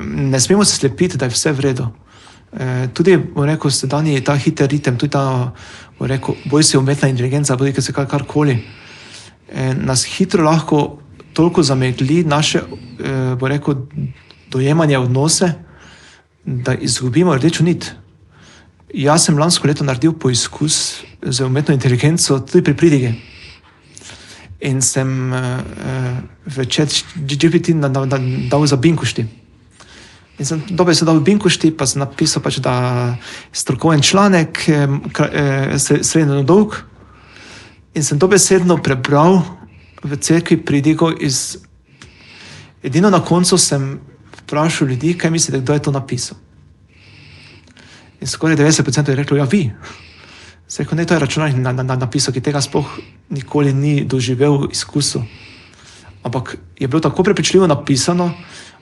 Ne smemo se slepiti, da je vse v redu. Tudi, bo rekel, sedanji ta hiter ritem, tudi ta, bo rekel, boj si umetna inteligenca, bodi se karkoli, nas hitro lahko toliko zamegli naše, bo rekel, dojemanje odnose, da izgubimo rdečo nit. Jaz sem lansko leto naredil poizkus z umetno inteligenco tudi pri pridige. In sem v ChatGPT dal za binkošti. In sem dobil se dal v binkošti, pa sem napisal pač, da strokoven članek, srednjo dolg. In sem dobesedno prebral v cerkvi pridigo iz... Edino na koncu sem vprašal ljudi, kaj mislite, kdo je to napisal. In skoraj 90% je reklo, ja, vi. Se rekel, ne, to je računalnik napisal, ki tega sploh nikoli ni doživel izkusu. Ampak je bilo tako prepričljivo napisano,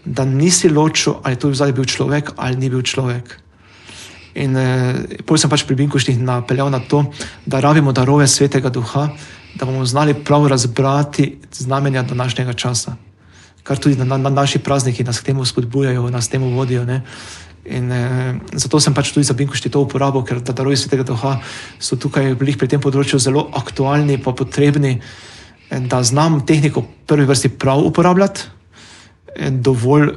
da nisi ločil, ali je to vzadaj bil človek, ali ni bil človek. In potem sem pač pri binkoštih napeljal na to, da rabimo darove Svetega Duha, da bomo znali prav razbrati znamenja današnjega časa. Kar tudi na naši prazniki nas k temu spodbujajo, nas k temu vodijo, ne. In zato sem pač tudi za binkošti to uporabil, ker da darovi Svetega Duha so tukaj bili pri tem področju zelo aktualni pa potrebni, da znam tehniko v prvi vrsti prav uporabljati, dovolj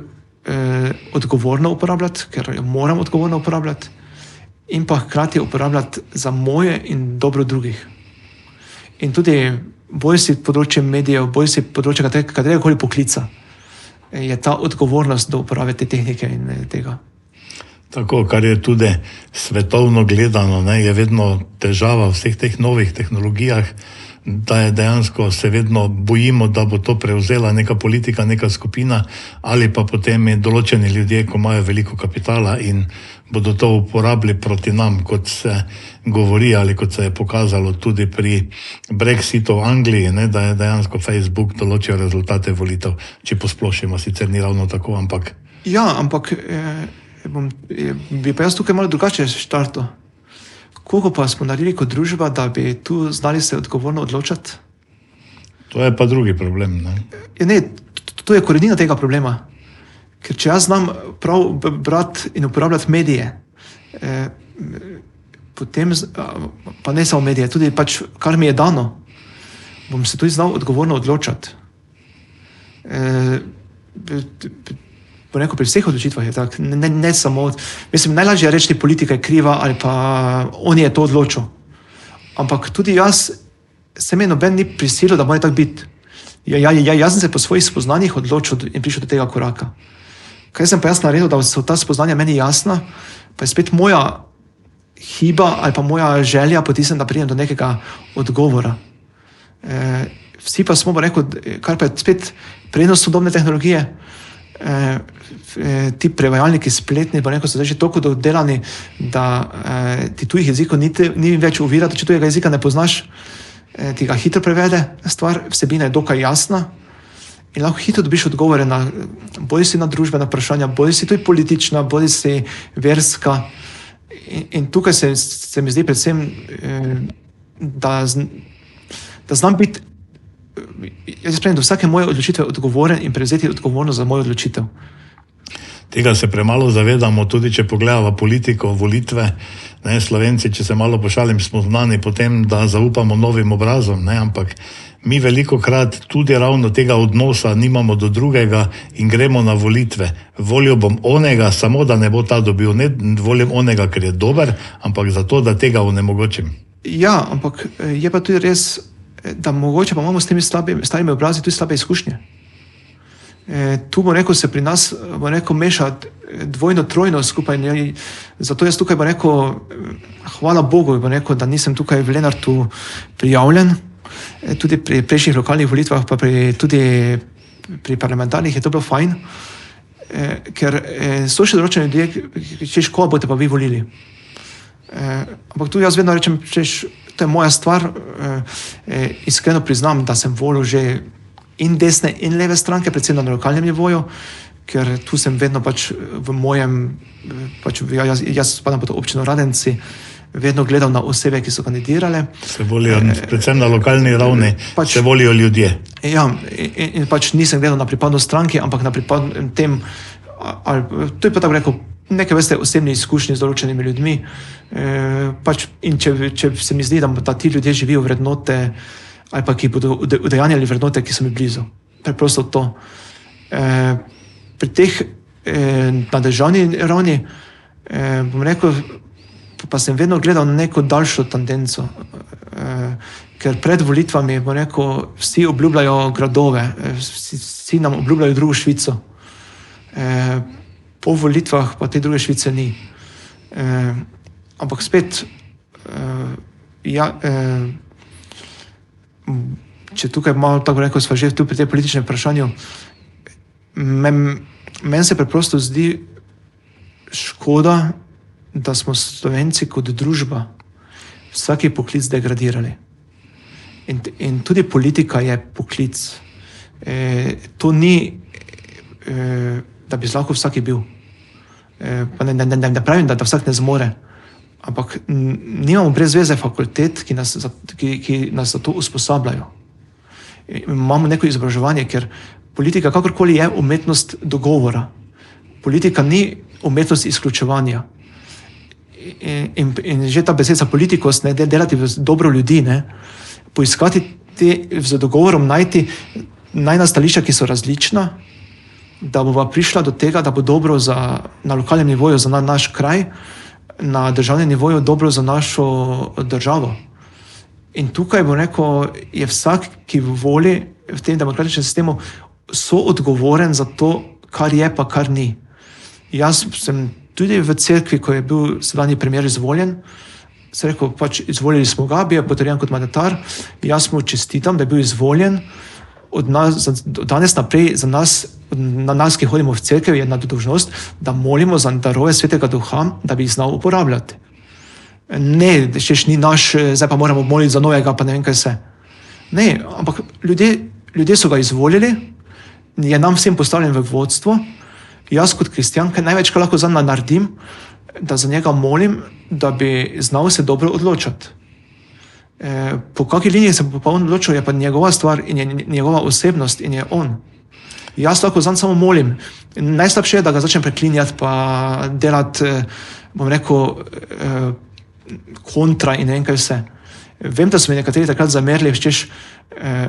odgovorno uporabljati, ker jo moram odgovorno uporabljati, in pa hkrati uporabljati za moje in dobro drugih. In tudi boj si področje medijev, boj si področje kateregakoli poklica, je ta odgovornost do uporabe te tehnike in tega. Tako, kar je tudi svetovno gledano, ne, je vedno težava v vseh teh novih tehnologijah, da je dejansko se vedno bojimo, da bo to prevzela neka politika, neka skupina ali pa potem določeni ljudje, ko imajo veliko kapitala in bodo to uporabili proti nam, kot se govori ali kot se je pokazalo tudi pri Brexitu v Angliji, ne, da je dejansko Facebook določil rezultate volitev, če posplošimo, sicer ni ravno tako, ampak... Ja, ampak bi pa jaz tukaj malo drugače štartal. Koliko pa smo naredili kot družba, da bi tu znali se odgovorno odločati? To je pa drugi problem, ne? Ne, to je korenina tega problema. Ker če jaz znam prav brati in uporabljati medije, potem, pa ne samo medije, tudi pač kar mi je dano, bom se tudi znal odgovorno odločati. Pri vseh odločitvah je tako, ne samo, mislim, najlažje je reči, politika je kriva ali pa on je to odločil. Ampak tudi jaz, se me noben ni prisilil, da mora tako biti. Jaz sem se po svojih spoznanjih odločil in prišel do tega koraka. Kaj sem pa jaz naredil, da so ta spoznanja meni jasna, pa je spet moja hiba ali pa moja želja potisnem, da pridem do nekega odgovora. Vsi pa smo, rekel, kar pa je spet prednost sodobne tehnologije, ti prevajalniki spletni, pa rekel, so zdaj že toliko dodelani, da ti tujih jezikov ni več ovira, če tujega jezika ne poznaš, ti ga hitro prevede stvar, vsebina je dokaj jasna in lahko hitro dobiš odgovore na, bodi si na družbena vprašanja, bodi si tudi politična, bodi si verska. In tukaj se mi zdi predvsem, da znam biti, jaz spremem do vsake moje odločitve odgovoren in prevzeti odgovornost za mojo odločitev. Tega se premalo zavedamo, tudi če pogledamo politiko, volitve, ne, Slovenci, če se malo pošalim, smo znani potem, da zaupamo novim obrazom, ne, ampak mi velikokrat tudi ravno tega odnosa nimamo do drugega in gremo na volitve. Volil bom onega, samo da ne bo ta dobil, ne volim onega, ker je dober, ampak zato, da tega onemogočim. Ja, ampak je pa tudi res, da mogoče pa imamo s temi starimi obrazi tudi slabe izkušnje. Tu bo rekel, se pri nas bo rekel meša dvojno, trojno skupaj. Zato jaz tukaj bo rekel, hvala Bogu, bo rekel, da nisem tukaj v Lenartu prijavljen. Tudi pri prejšnjih lokalnih volitvah, pa tudi pri parlamentarnih je to bilo fajn, ker so še določeni ljudje, češ, koga boste pa vi volili. Ampak tu jaz vedno rečem, češ, to je moja stvar, iskreno priznam, da sem volil že in desne in leve stranke, predvsem na lokalnem nivoju, ker tu sem vedno pač v mojem, pač jaz spadam pod občino Radenci, vedno gledal na osebe, ki so kandidirale. Se volijo, predvsem na lokalni ravni, pač, se volijo ljudje. Ja, in pač nisem gledal na pripadnost stranki, ampak na pripadnost tem, to je pa tako rekel, neke veste osebne izkušnje z določenimi ljudmi. Pač, in če se mi zdi, da ti ljudje živijo vrednote, ali pa ki bodo udejanjali vrednote, ki so mi blizu. Preprosto to. Pri teh na državni ravni, bom rekel, pa sem vedno gledal neko daljšo tendenco, ker pred volitvami, bom rekel, vsi obljubljajo gradove, vsi nam obljubljajo drugo Švico. Po volitvah pa te druge Švice ni. Ampak spet, če tukaj malo tako rekel, sva že tu pri tej političnem vprašanju, meni se preprosto zdi škoda, da smo Slovenci kot družba vsaki poklic degradirali. In tudi politika je poklic. To ni, da bi lahko vsaki bil. Pa ne pravim, da vsak ne zmore, ampak nimamo brez veze fakultet, ki nas za to usposabljajo. Imamo neko izobraževanje, ker politika kakorkoli je umetnost dogovora. Politika ni umetnost izključevanja. In že ta beseda politikost, ne, delati v dobro ljudi, ne, poiskati z dogovorom najti najna stališča, ki so različna, da bova prišla do tega, da bo dobro na lokalnem nivoju za naš kraj, na državnem nivoju dobro za našo državo. In tukaj bo rekel, je vsak, ki voli v tem demokratičnem sistemu, soodgovoren za to, kar je pa kar ni. Jaz sem tudi v cerkvi, ko je bil sedanji premier izvoljen, se rekel, pač izvolili smo ga, bil je potrjen kot mandatar, jaz mu čestitam, da je bil izvoljen, od danes naprej za nas, na nas, ki hodimo v cerkev, je dolžnost, da molimo za darove Svetega Duha, da bi jih znal uporabljati. Ne, češ ni naš, zdaj pa moramo moliti za novega, pa ne vem kaj vse. Ne, ampak ljudje so ga izvolili, je nam vsem postavljen v vodstvo, jaz kot kristjan, kaj največ, kar lahko zanj naredim, da za njega molim, da bi znal se dobro odločati. Po kakšni liniji se bo pa on odločil, je pa njegova stvar in je njegova osebnost in je on. Jaz lahko zanj samo molim. Najslabše je, da ga začnem preklinjati pa delati, bom rekel, kontra in ne vem kaj vse. Vem, da so mi nekateri takrat zamerili,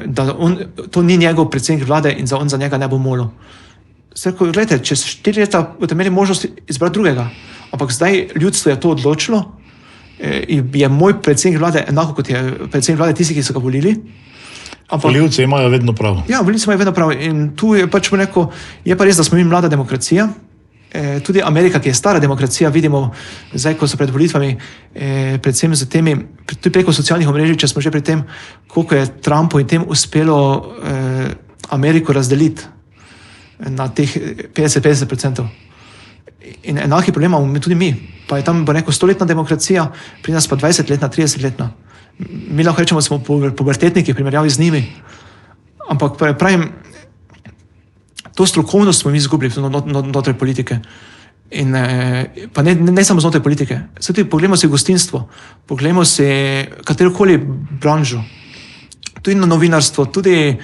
da to ni njegov predsednik vlade in on za njega ne bo molil. Rekel, gledajte, čez 4 leta boste imeli možnost izbrati drugega, ampak zdaj ljudstvo je to odločilo, je moj predsednik vlade enako kot je predsednik vlade tisti, ki so ga volili. Volivci imajo vedno prav. Ja, volivci imajo vedno prav in tu je pač rekel, je pa res, da smo mi mlada demokracija. Tudi Amerika, ki je stara demokracija, vidimo zdaj, ko so pred volitvami, predvsem z temi, tudi preko socialnih omrežij, če smo že pri tem, koliko je Trumpu in tem uspelo Ameriko razdeliti na teh 50%. In enaki problem imamo tudi mi. Pa je tam, bo rekel, 100-letna demokracija, pri nas pa 20-letna, 30-letna. Mi lahko rečemo, da smo pubertetniki v primerjavi z njimi. Ampak pravim, to strokovnost smo mi izgubili znotraj politike. In pa ne samo znotraj politike. Tudi pogledamo si gostinstvo, pogledamo si katerokoli branžo. Tudi na novinarstvo, tudi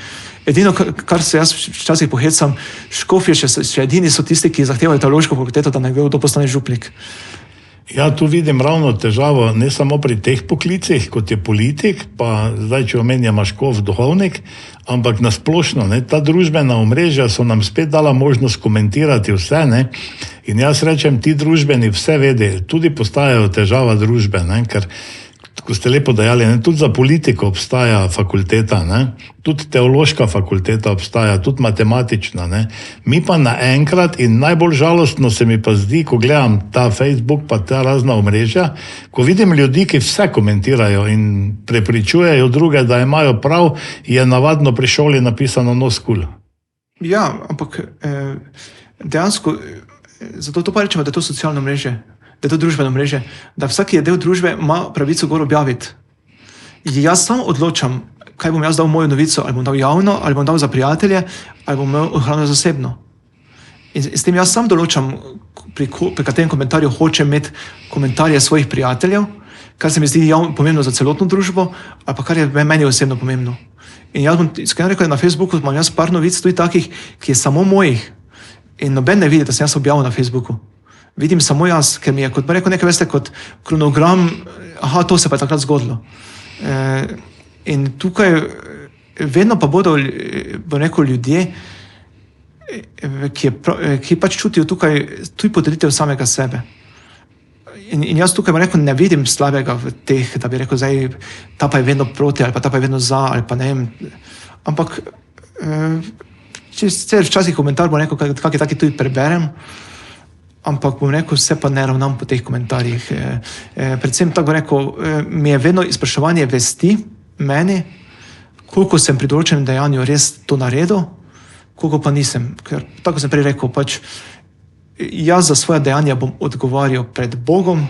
edino, kar se jaz včasih pohecam, škofje še edini so tisti, ki zahtevajo teološko fakulteto, da nekdo to postane župnik. Ja, tu vidim ravno težavo, ne samo pri teh poklicih, kot je politik, pa zdaj, če omenjamo škof, duhovnik, ampak nasplošno, ta družbena omrežja so nam spet dala možnost komentirati vse, ne? In jaz rečem, ti družbeni vse vedi, tudi postajajo težava družbe, ne? Ker, ko ste lepo dejali, tudi za politiko obstaja fakulteta, ne? Tudi teološka fakulteta obstaja, tudi matematična. Ne? Mi pa naenkrat, in najbolj žalostno se mi pa zdi, ko gledam ta Facebook pa ta razna omrežja, ko vidim ljudi, ki vse komentirajo in prepričujejo druge, da imajo prav, je navadno pri šoli napisano no school. Ja, ampak dejansko, zato to pa rečemo, da je to socialno mreže, da je to družbeno mreže, da vsak je del družbe ima pravico gor objaviti. Jaz sam odločam, kaj bom jaz dal mojo novico, ali bom dal javno, ali bom dal za prijatelje, ali bom ohranil zasebno. In s tem jaz sam določam, pri katerem komentarju hočem imeti komentarje svojih prijateljev, kar se mi zdi pomembno za celotno družbo, ali pa kar je meni osebno pomembno. In jaz bom iskreno rekel, na Facebooku imam jaz par novic tudi takih, ki je samo mojih. In noben ne vidi, da sem jaz objavil na Facebooku. Vidim samo jaz, ker mi je, kot rekel, nekaj veste, kot kronogram, to se pa je takrat zgodilo. In tukaj vedno pa bodo ljudje, ki pač čutijo tukaj tudi potrditev samega sebe. In jaz tukaj ne vidim slabega v teh, da bi rekel, zdaj, ta pa je vedno proti, ali pa ta pa je vedno za, ali pa ne vem. Ampak včasih komentar bo rekel, kak je taki tudi preberem, ampak bom rekel, vse pa ne ravnam po teh komentarjih. Predvsem tako rekel, mi je vedno izpraševanje vesti meni, koliko sem pri določenem dejanju res to naredil, koliko pa nisem. Ker, tako sem prej rekel, pač jaz za svoje dejanja bom odgovarjal pred Bogom,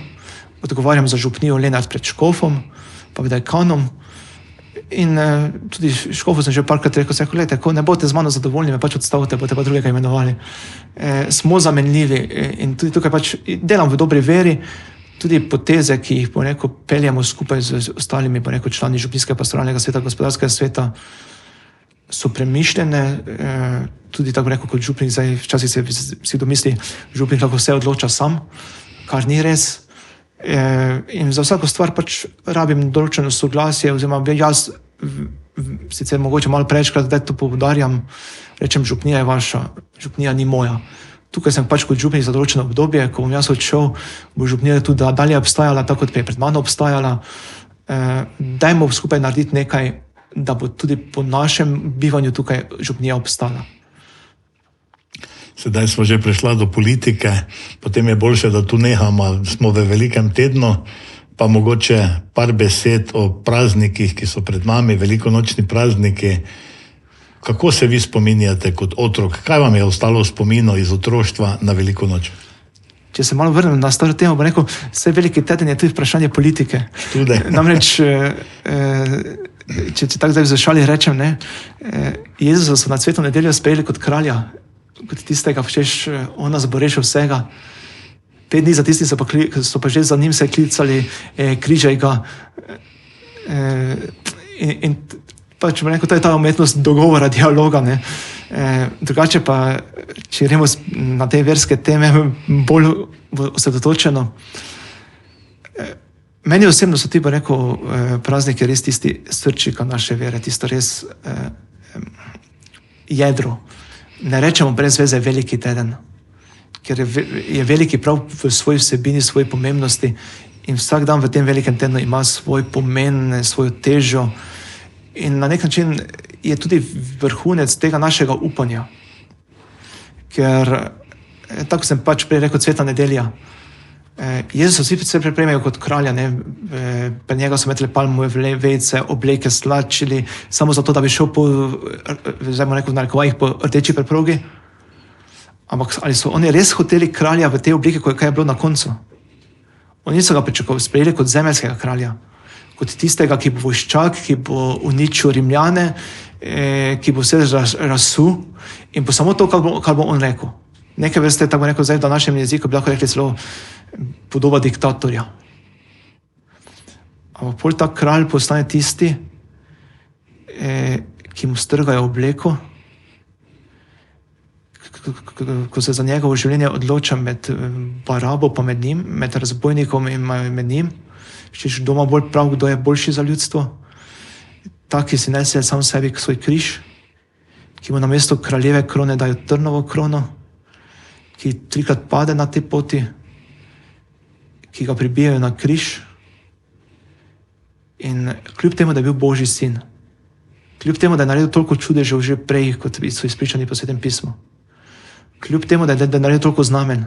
odgovarjam za župnijo Lenart pred škofom, pa dekanom. In tudi škofu sem že parkrat rekel, gledajte, ko ne boste z mano zadovoljni, me pač odstavite, boste pa drugega imenovali. Smo zamenljivi in tudi tukaj pač delam v dobri veri, tudi poteze, ki jih peljemo skupaj z ostalimi člani župnijskega pastoralnega sveta, gospodarskega sveta, so premišljene, tudi tako rekel kot župnik, zdaj včasih se vsi domisli, župnik lahko vse odloča sam, kar ni res. In za vsako stvar pač rabim določeno soglasje, oziroma jaz sicer mogoče malo prečkrat, da to poudarjam, rečem, župnija je vaša, župnija ni moja. Tukaj sem pač kot župnik za določeno obdobje, ko bom jaz odšel, bo župnija tudi dalje obstajala, tako kot je pred mano obstajala. Dajmo skupaj narediti nekaj, da bo tudi po našem bivanju tukaj župnija obstala. Sedaj smo že prišla do politike, potem je boljše, da tu nehamo, smo v velikem tednu, pa mogoče par besed o praznikih, ki so pred nami, velikonočni prazniki. Kako se vi spominjate kot otrok? Kaj vam je ostalo v spominu iz otroštva na veliko noč? Če se malo vrnem na staro temo, bom rekel, vse veliki teden je tudi vprašanje politike. Tudi. Namreč, če tako zdaj v zašali rečem, ne, Jezusa so na Sveto nedeljo sprejeli kot kralja, kot tistega, češ, on nas bo rešil vsega. 5 dni za tisti so pa že za njim se klicali, križaj ga. In pač bom rekel, to je ta umetnost dogovora, dialoga, ne. Drugače pa, če gremo na te verske teme bolj osredotočeno, meni osebno so ti, bom rekel, prazniki res tisti srčika naše vere, tisto res jedro. Ne rečemo brez veze veliki teden, ker je veliki prav v svoji vsebini, svoji pomembnosti in vsak dan v tem velikem tednu ima svoj pomen, svojo težo in na nek način je tudi vrhunec tega našega upanja. Ker, tako sem pač prej rekel, Sveta nedelja. Jezus vsi se pripremajo kot kralja, ne? Pri njega so metali palmove vejce, obleke slačili, samo zato, da bi šel po, zdaj bomo rekel v narekovajih, po rdeči preprogi. Ampak ali so oni res hoteli kralja v tej obliki, kaj je bilo na koncu? Oni so ga sprejeli kot zemeljskega kralja, kot tistega, ki bo voščak, ki bo uničil Rimljane, ki bo vse razsul in bo samo to, kar bo on rekel. Nekaj veste, tako rekel, zdaj v današnjem jeziku bi lahko rekli celo podoba diktatorja. Ampak pol ta kralj postane tisti, ki mu strgajo obleko, ko se za njegovo življenje odloča med Barabo pa med njim, med razbojnikom in med njim, čiš doma bolj prav, kdo je boljši za ljudstvo, ta, ki si nese sam sebi svoj križ, ki mu namesto kraljeve krone dajo trnovo krono, ki 3-krat pade na tej poti, ki ga pribijajo na križ in kljub temu, da je bil Božji sin, kljub temu, da je naredil toliko čudežev že prej, kot so izpričani po Svetem pismu, kljub temu, da je naredil toliko znamen,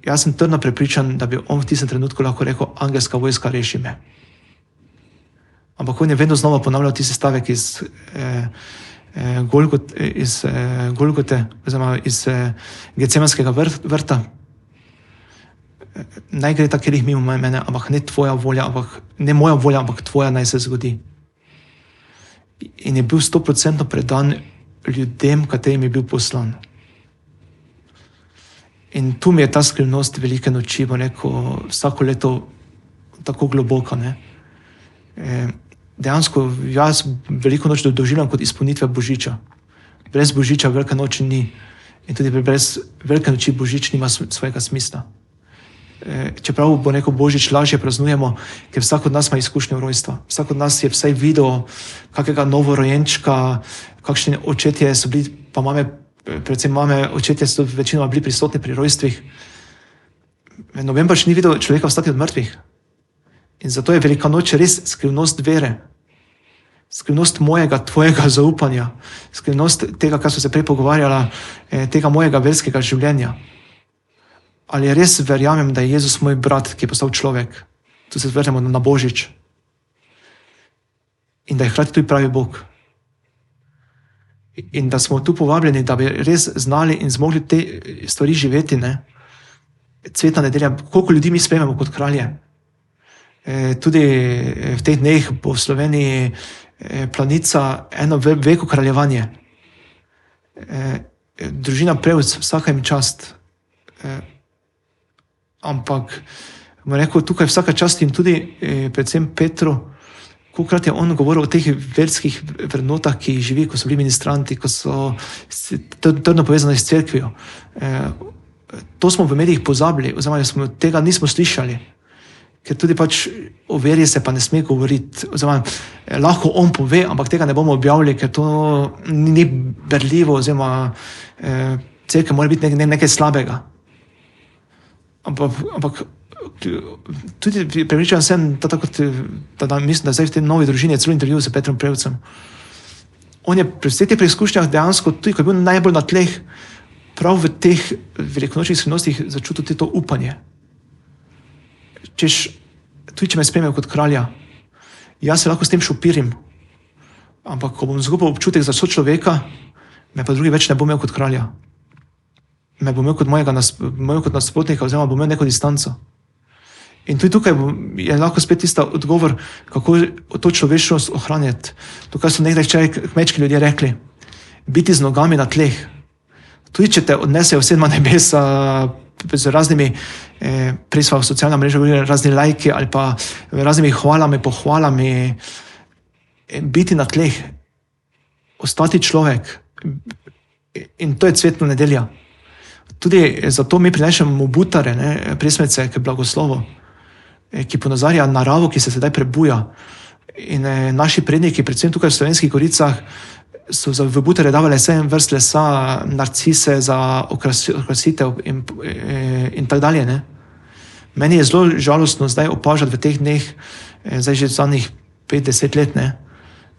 jaz sem trdno prepričan, da bi on v tistem trenutku lahko rekel, angelska vojska, reši me. Ampak on je vedno znova ponavljal tisti stavek iz Golgote, oziroma iz Getsemanskega vrta. Naj gre ta kelih mimo mene, ampak ne tvoja volja, ne moja volja, ampak tvoja naj se zgodi. In je bil 100% predan ljudem, katerim je bil poslan. In tu mi je ta skrivnost velike noči, bo rekel, vsako leto tako globoka, ne. Dejansko jaz veliko noč doživljam kot izpolnitve Božiča. Brez Božiča velike noči ni. In tudi brez velike noči Božič nima svojega smisla. Čeprav bo rekel Božič lažje praznujemo, ker vsak od nas ima izkušnjo rojstva. Vsak od nas je vsaj videl kakega novorojenčka, kakšni očetje so bili, pa mame, predvsem mame, očetje so večinoma bili prisotni pri rojstvih. Noben pač ni videl človeka vstati od mrtvih. In zato je velika noč res skrivnost vere. Skrivnost mojega, tvojega zaupanja. Skrivnost tega, kar so se prej pogovarjala, tega mojega verskega življenja. Ali res verjamem, da je Jezus moj brat, ki je postal človek? Tu se vrnemo na Božič. In da je hkrati tudi pravi Bog. In da smo tu povabljeni, da bi res znali in zmogli te stvari živeti, ne? Sveta nedelja, koliko ljudi mi sprejmemo kot kralje. Tudi v teh dneh bo v Sloveniji planica eno veliko kraljevanje. Družina Prevc, vsaka jim čast. Ampak, bom rekel, tukaj vsaka čast in tudi predvsem Petru, kolikrat je on govoril o teh verskih vrednotah, ki živi, ko so bili ministranti, ko so trdno povezani s cerkvijo. To smo v medijih pozabili, oziroma tega nismo slišali. Ker tudi pač o veri se pa ne sme govoriti, oziroma lahko on pove, ampak tega ne bomo objavili, ker to ni berljivo, oziroma cerkev mora biti nekaj slabega. Ampak tudi prepričan sem, da mislim, da zdaj v tej novi družini je celo intervju s Petrom Prevcem. On je pri vseh teh preizkušnjah dejansko, tudi ko je bil najbolj na tleh, prav v teh velikonočnih skrivnostih začutil to upanje. češ, tudi če me sprejmejo kot kralja, jaz se lahko s tem šopirim, ampak ko bom izgubil občutek za sočloveka, me pa drugi več ne bo imel kot kralja. Me bo imel kot mojega kot nasprotnika, oziroma bo imel neko distanco. In tudi tukaj je lahko spet tista odgovor, kako to človečnost ohranjati. To, kar so nekdaj včeraj kmečki ljudje rekli, biti z nogami na tleh. Tudi če te odnesejo v sedma nebesa z raznimi, prej sva v socialnem mrežu govorili, razni lajki ali pa raznimi hvalami, pohvalami, biti na tleh, ostati človek. In to je cvetna nedelja. Tudi zato mi prinešemo butare, presmece k blagoslovu, ki ponazarja naravo, ki se sedaj prebuja. In naši predniki, predvsem tukaj v Slovenskih goricah, so v butare davali 7 vrst lesa, narcise za okrasitev in tako dalje. Ne? Meni je zelo žalostno zdaj opažati v teh dneh, zdaj že zadnjih 5-10 let, ne?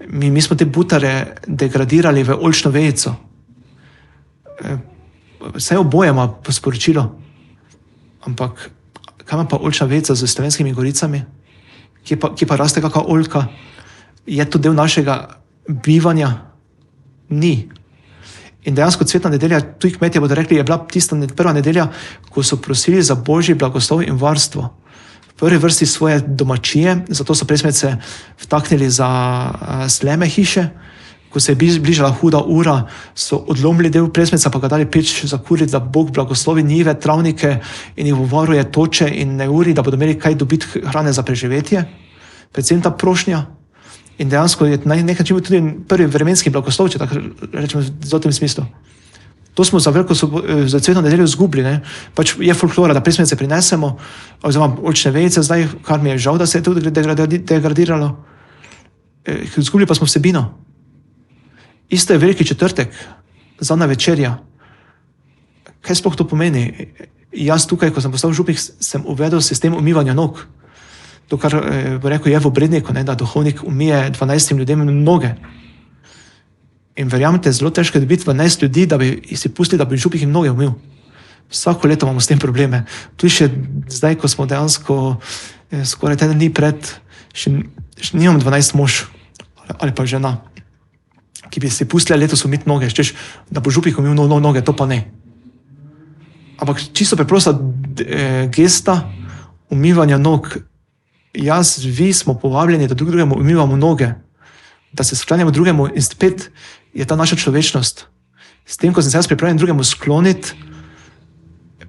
Mi smo te butare degradirali v oljčno vejico. Vse oboje ima sporočilo, ampak kaj ima pa oljčna vejica z Slovenskimi goricami, ki pa raste kakva oljka, je to del našega bivanja? Ni. In dejansko cvetna nedelja, tuji kmetje bodo rekli, je bila tista prva nedelja, ko so prosili za božji blagoslov in varstvo. V prvi vrsti svoje domačije, zato so presmece vtaknili za sleme hiše. Ko se je bližala huda ura, so odlomili del presmeca, pa ga dali peč za kuriti, da Bog blagoslovi njive, travnike in jih varuje toče in neuri, da bodo imeli kaj dobiti hrane za preživetje. Predvsem ta prošnja. In dejansko je na nek način tudi prvi vremenski blagoslov, če tako rečemo v tem smislu. To smo za cvetno nedeljo izgubili. Ne? Pač je folklora, da presmece prinesemo, oziroma oljčne vejice zdaj, kar mi je žal, da se je tudi degradiralo. Izgubili pa smo vsebino. Isto je veliki četrtek, zadnja večerja. Kaj sploh to pomeni? Jaz tukaj, ko sem postal župnik, sem uvedel sistem umivanja nog. To, kar bo rekel je v obredniku, da duhovnik umije 12 ljudem noge. In verjamete, zelo težko je dobiti 12 ljudi, da bi si pustili, da bi župnik jim noge umil. Vsako leto imamo s tem probleme. Tudi še zdaj, ko smo dejansko skoraj teden dni pred, še nimam 12 mož ali pa žena, ki bi si pustili letos umiti noge, češ, da bo župnik umil noge, to pa ne. Ampak čisto preprosta gesta umivanja nog. Jaz, vi smo povabljeni, da drugemu umivamo noge, da se sklanjamo drugemu in spet je ta naša človečnost. S tem, ko sem se jaz pripravljen drugemu skloniti,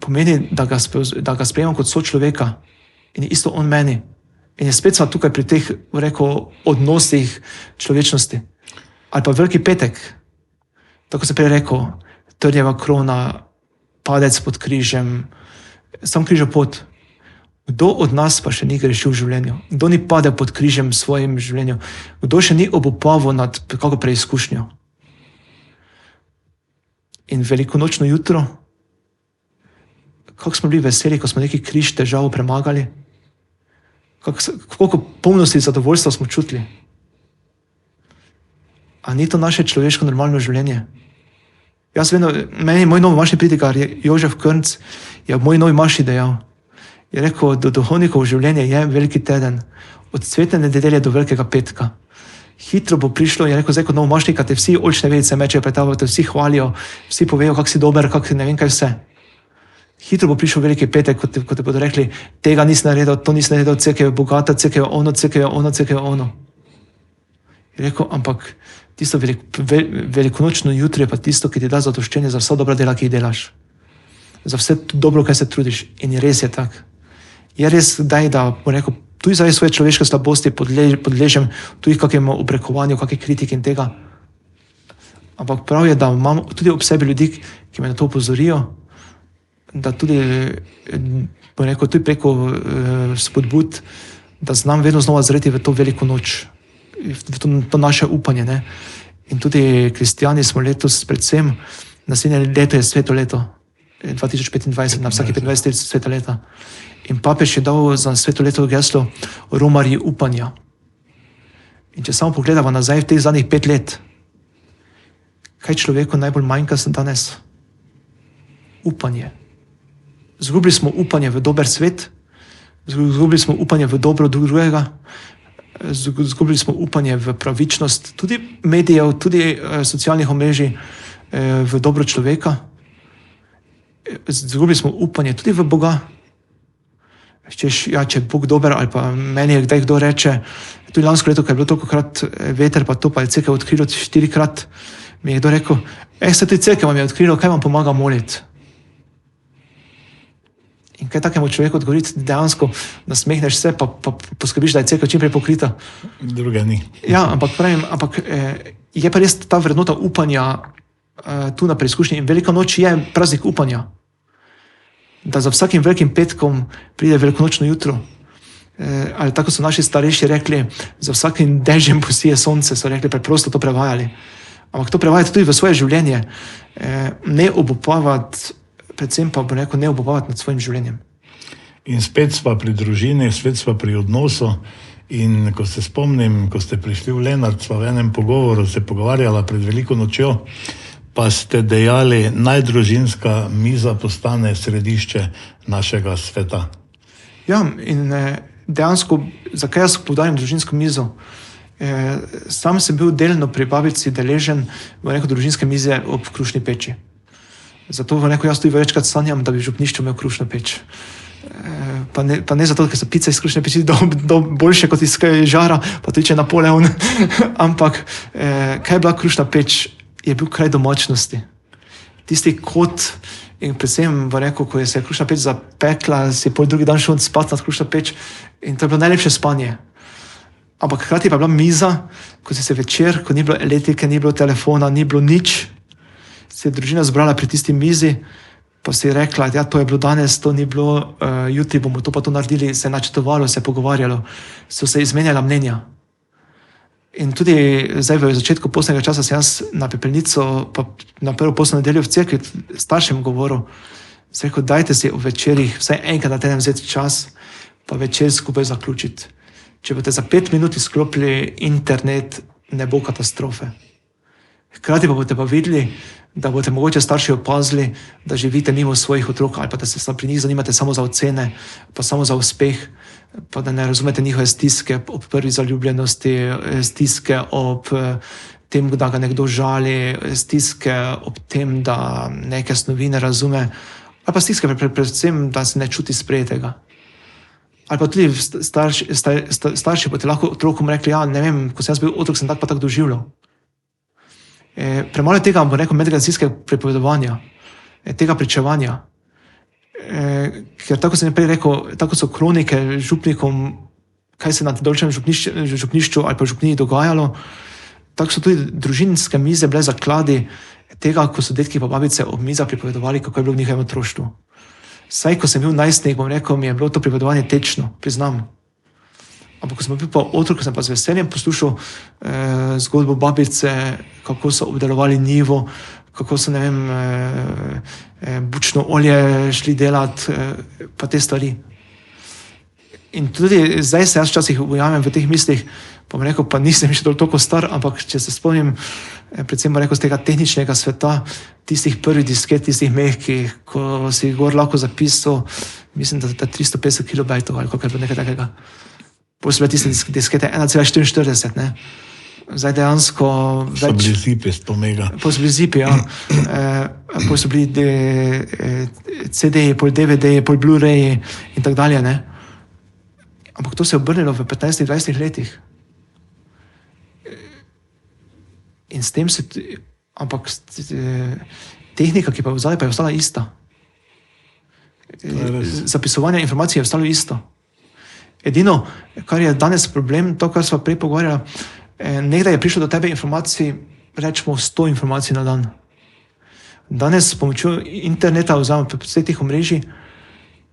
pomeni, da ga sprejemam kot sočloveka in je isto on meni. In je spet sva tukaj pri teh, odnosih človečnosti. Ali pa veliki petek, tako se prej rekel, trnjeva krona, padec pod križem, sam križev pot. Kdo od nas pa še ni grešil v življenju? Kdo ni padel pod križem v svojem življenju? Kdo še ni obupaval nad kako preizkušnjo? In velikonočno jutro, kako smo bili veseli, ko smo neki križ težavo premagali? Koliko polnosti zadovoljstva smo čutili? A ni to naše človeško normalno življenje? Jaz vedno, moj novi mašni pridigar, Jožef Krnc, je moj novi maši dejal. Je rekel, da duhovnikovo življenje je veliki teden, od cvetne nedelje do velikega petka. Hitro bo prišlo, je rekel, zdaj kot novo mašnika, te vsi oljčne vejice mečejo pred tabo, te vsi hvalijo, vsi povejo, kak si dober, kak ne vem kaj vse. Hitro bo prišel veliki petek, ko te bodo rekli, tega nisi naredil, to nisi naredil, cekejo bogata, cekejo ono. Je rekel, ampak tisto velikonočno jutro je pa tisto, ki ti da zadoščenje za vsa dobra dela, ki jih delaš. Za vse dobro, kaj se trudiš. In res je tak. Je res, da bo rekel, tudi za svoje človeške slabosti podležem tudi kakemu obrekovanju, kakšne kritike in tega. Ampak prav je, da imam tudi ob sebi ljudi, ki me na to opozorijo, da tudi, bo rekel, tudi preko spodbud, da znam vedno znova zreti v to veliko noč, v to naše upanje. Ne? In tudi kristijani smo letos predvsem, naslednje leto je sveto leto, 2025, na vsaki 25 let sveta leta. In papež je dal za sveto leto geslo romarji upanja. In če samo pogledamo nazaj v teh zadnjih 5 let, kaj človeku najbolj manjka danes? Upanje. Zgubili smo upanje v dober svet, izgubili smo upanje v dobro drugega, izgubili smo upanje v pravičnost, tudi medijev, tudi socialnih omrežij, v dobro človeka. Izgubili smo upanje tudi v Boga. Češ, ja, če je Bog dober, ali pa meni je kdaj kdo reče, tudi lansko leto, ko je bilo tolikokrat veter, pa to pa je cerkev odkrilo 4-krat, mi je kdo rekel, se tudi cerkev vam je odkrilo, kaj vam pomaga moliti. In kaj takemu človeku odgovoriti, dejansko nasmehneš se, pa poskrbiš, da je cerkev čim prej pokrita. Druga ni. Ja, ampak je pa res ta vrednota upanja tu na preizkušnji in Velika noč je praznik upanja. Da za vsakim velikim petkom pride velikonočno jutro. Ali tako so naši starejši rekli, za vsakim dežjem posije sonce, so rekli, preprosto to prevajali. Ampak to prevajati tudi v svoje življenje. Ne obupavati, predvsem pa bo rekel, ne obupavati nad svojim življenjem. In spet sva pri družini, spet sva pri odnosu. In ko se spomnim, ko ste prišli v Lenart, sva v enem pogovoru se pogovarjala pred veliko nočjo, pa ste dejali, naj družinska miza postane središče našega sveta. Ja, in dejansko, zakaj jaz poudarjam družinsko mizo? Sam sem bil delno pri babici deležen v neko družinske mize ob krušni peči. Zato v neko jaz tudi večkrat sanjam, da bi v župnišču imel krušno peč. Pa ne zato, ker so pice iz krušne peči boljše kot iz žara, pa tudi če Napoleon. Ampak, kaj je bila krušna peč? Je bil kraj domačnosti. Tisti kot, in predvsem v reku, ko je se krušna peč zapekla, si pol drugi dan šel spat nad krušno peč in to je bilo najlepše spanje. Ampak hkrati pa je bila miza, ko si se večer, ko ni bilo elektrike, ni bilo telefona, ni bilo nič, se je družina zbrala pri tisti mizi, pa si je rekla, ja, to je bilo danes, to ni bilo, jutri bomo to pa to naredili, se je načrtovalo, se je pogovarjalo, so se izmenjala mnenja. In tudi zdaj v začetku poslednjega časa sem jaz na pepelnico, pa na prvo poslednjo nedeljo v cerkvi staršem govoril, sem rekel, dajte si v večerjih vsaj enkrat na teden vzeti čas, pa večer skupaj zaključiti. Če boste za 5 minut izklopili internet, ne bo katastrofe. Hkrati pa boste pa videli, da boste mogoče starši opazili, da živite mimo svojih otrok ali pa da se pri njih zanimate samo za ocene, pa samo za uspeh, pa da ne razumete njihove stiske ob prvi zaljubljenosti, stiske ob tem, da ga nekdo žali, stiske ob tem, da neke snovi ne razume, ali pa stiske predvsem, da se ne čuti sprejetega. Ali pa tudi starši boste lahko otrokom rekli, ja, ne vem, ko sem jaz bil otrok, sem tak pa tak doživljal. Premalo tega, bo rekel, medgeneracijskega prepovedovanja, tega pričevanja. Ker tako sem prej rekel, tako so kronike župnikom, kaj se na določenem župnišču ali pa župniji dogajalo, tako so tudi družinske mize bile zakladi tega, ko so detki pa babice ob mizah pripovedovali, kako je bilo v njihovem otroštvu. Saj, ko sem bil najstnik, bom rekel, mi je bilo to pripovedovanje tečno, priznam. Ampak ko sem bil pa otrok, sem pa z veseljem poslušal zgodbo babice, kako so obdelovali njivo, kako so, ne vem, bučno olje šli delati, pa te stvari. In tudi zdaj se jaz včasih ujamem v teh mislih, pa bom rekel, pa nisem še toliko star, ampak če se spomnim, predvsem bom rekel z tega tehničnega sveta, tistih prvih disket, tistih mehkih, ko si gor lahko zapisal, mislim, da 350 kilobajtov ali kako je bilo nekaj takega. Potem so bile tiste diskete 1,44, ne. Zdaj dejansko več... So bili zipi 100 mega. Potem so bili zipi, ja. Potem so bili CD-ji, pol DVD-ji, pol Blu-rayi in tak dalje, ne. Ampak to se je obrnilo v 15-20 letih. In s tem se... Ampak tehnika, ki pa je vzala, pa je ostala ista. Zapisovanje informacij je ostalo isto. Edino, kar je danes problem, to, kar smo prej pogovarjali, nekdaj je prišlo do tebe informacij, rečemo 100 informacij na dan. Danes s pomočjo interneta oziroma vseh teh omrežij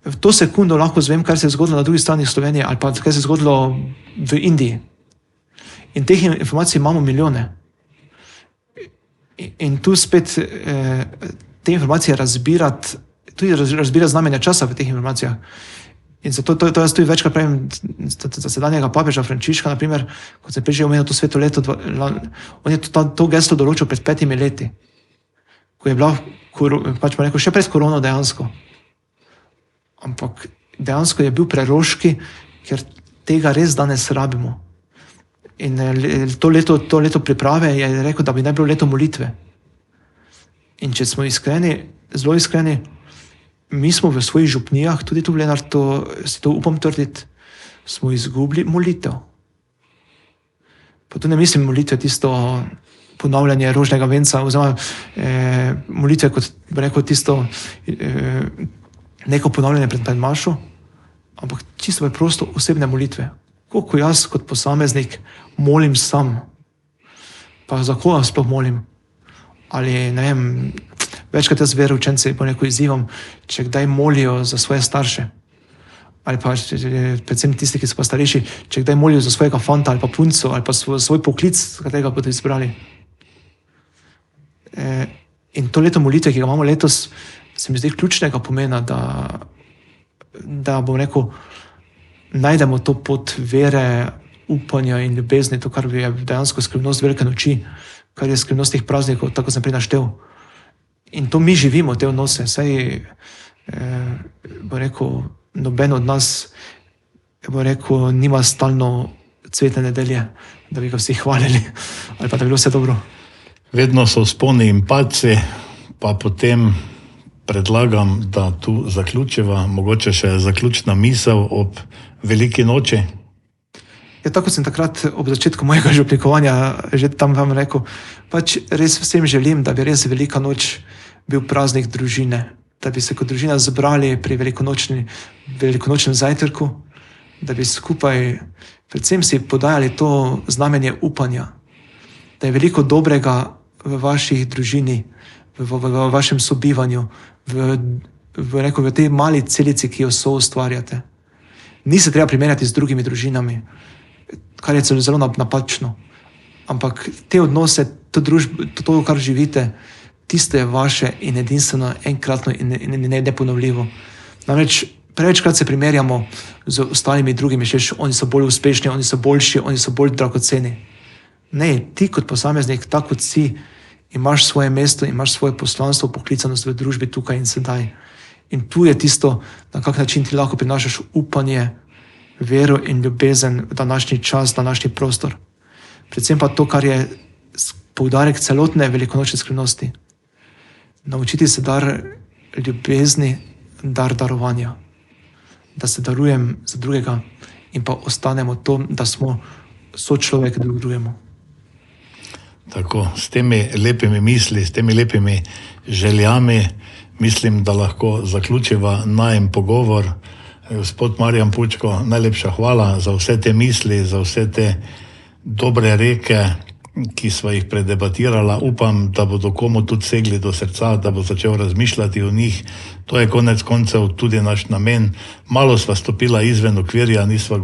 v to sekundo lahko zvem, kaj se je zgodilo na drugi strani Slovenije ali pa kaj se je zgodilo v Indiji. In teh informacij imamo milijone. In tu spet te informacije razbirati, tudi razbirati znamenja časa v teh informacijah. In zato to jaz tudi večkrat pravim za sedanjega papeža Frančiška, naprimer, kot sem prej že omenil to sveto leto, on je to geslo določil pred 5 leti, ko je bila, pač pa rekel, še pred korono dejansko. Ampak dejansko je bil preroški, ker tega res danes rabimo. In to leto priprave je rekel, da bi naj bilo leto molitve. In če smo iskreni, zelo iskreni, mi smo v svojih župnijah, tudi tu v Lenartu, si to upam trditi, smo izgubili molitev. Pa tu ne mislim molitve tisto ponavljanje rožnega venca, oziroma molitve kot, bi rekel, tisto neko ponavljanje pred mašo, ampak čisto preprosto osebne molitve. Koliko jaz kot posameznik molim sam, pa za koga sploh molim. Ali, ne vem, večkrat jaz veroučence izzivam, če kdaj molijo za svoje starše, ali pa predvsem tisti, ki so pa starejši, če kdaj molijo za svojega fanta ali pa punco, ali pa svoj poklic, katerega bodo izbrali. In to leto molitve, ki ga imamo letos, se mi zdi ključnega pomena, da bom rekel, najdemo to pot vere, upanja in ljubezni, to, kar je dejansko skrivnost velike noči, kar je skrivnost teh praznikov, tako sem prej naštel. In to mi živimo, te odnose. Saj, bom rekel, noben od nas, bom rekel, nima stalno cvetne nedelje, da bi ga vsi hvalili, ali pa da bi bilo vse dobro. Vedno so vzponi in padci, pa potem predlagam, da tu zaključiva, mogoče še zaključna misel ob veliki noči. Ja, tako sem takrat ob začetku mojega župnikovanja že tam vam rekel, pač res vsem želim, da bi res velika noč bil praznik družine, da bi se kot družina zbrali pri velikonočnem zajtrku, da bi skupaj predvsem si podajali to znamenje upanja, da je veliko dobrega v vaših družini, v vašem sobivanju, v tej mali celici, ki jo soustvarjate. Ni se treba primerjati z drugimi družinami, kar je zelo napačno. Ampak te odnose, to, kar živite, tisto je vaše in edinstveno, enkratno in neponovljivo. Namreč prevečkrat se primerjamo z ostalimi drugimi, češ oni so bolj uspešni, oni so boljši, oni so bolj dragoceni. Ne, ti kot posameznik, tako kot si, imaš svoje mesto, imaš svoje poslanstvo, poklicanost v družbi tukaj in sedaj. In tu je tisto, na kak način ti lahko prinašaš upanje, vero in ljubezen v današnji čas, današnji prostor. Predvsem pa to, kar je poudarek celotne velikonočne skrivnosti. Naučiti se dar ljubezni, dar darovanja. Da se darujem za drugega in pa ostanemo to, da smo sočlovek drug drugemu. Tako, s temi lepimi misli, s temi lepimi željami, mislim, da lahko zaključiva najin pogovor. Gospod Marjan Pučko, najlepša hvala za vse te misli, za vse te dobre reke, ki sva jih predebatirala. Upam, da bodo komu tudi segli do srca, da bo začel razmišljati o njih. To je konec koncev tudi naš namen. Malo sva stopila izven okvirja, nisva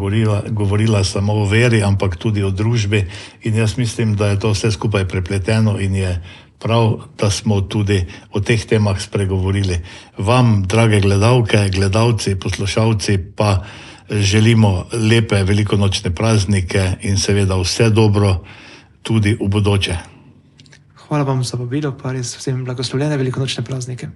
govorila samo o veri, ampak tudi o družbi. In jaz mislim, da je to vse skupaj prepleteno in je prav, da smo tudi o teh temah spregovorili. Vam, drage gledalke, gledalci, poslušalci, pa želimo lepe velikonočne praznike in seveda vse dobro tudi v bodoče. Hvala vam za vabilo, pa res vsem blagoslovljene velikonočne praznike.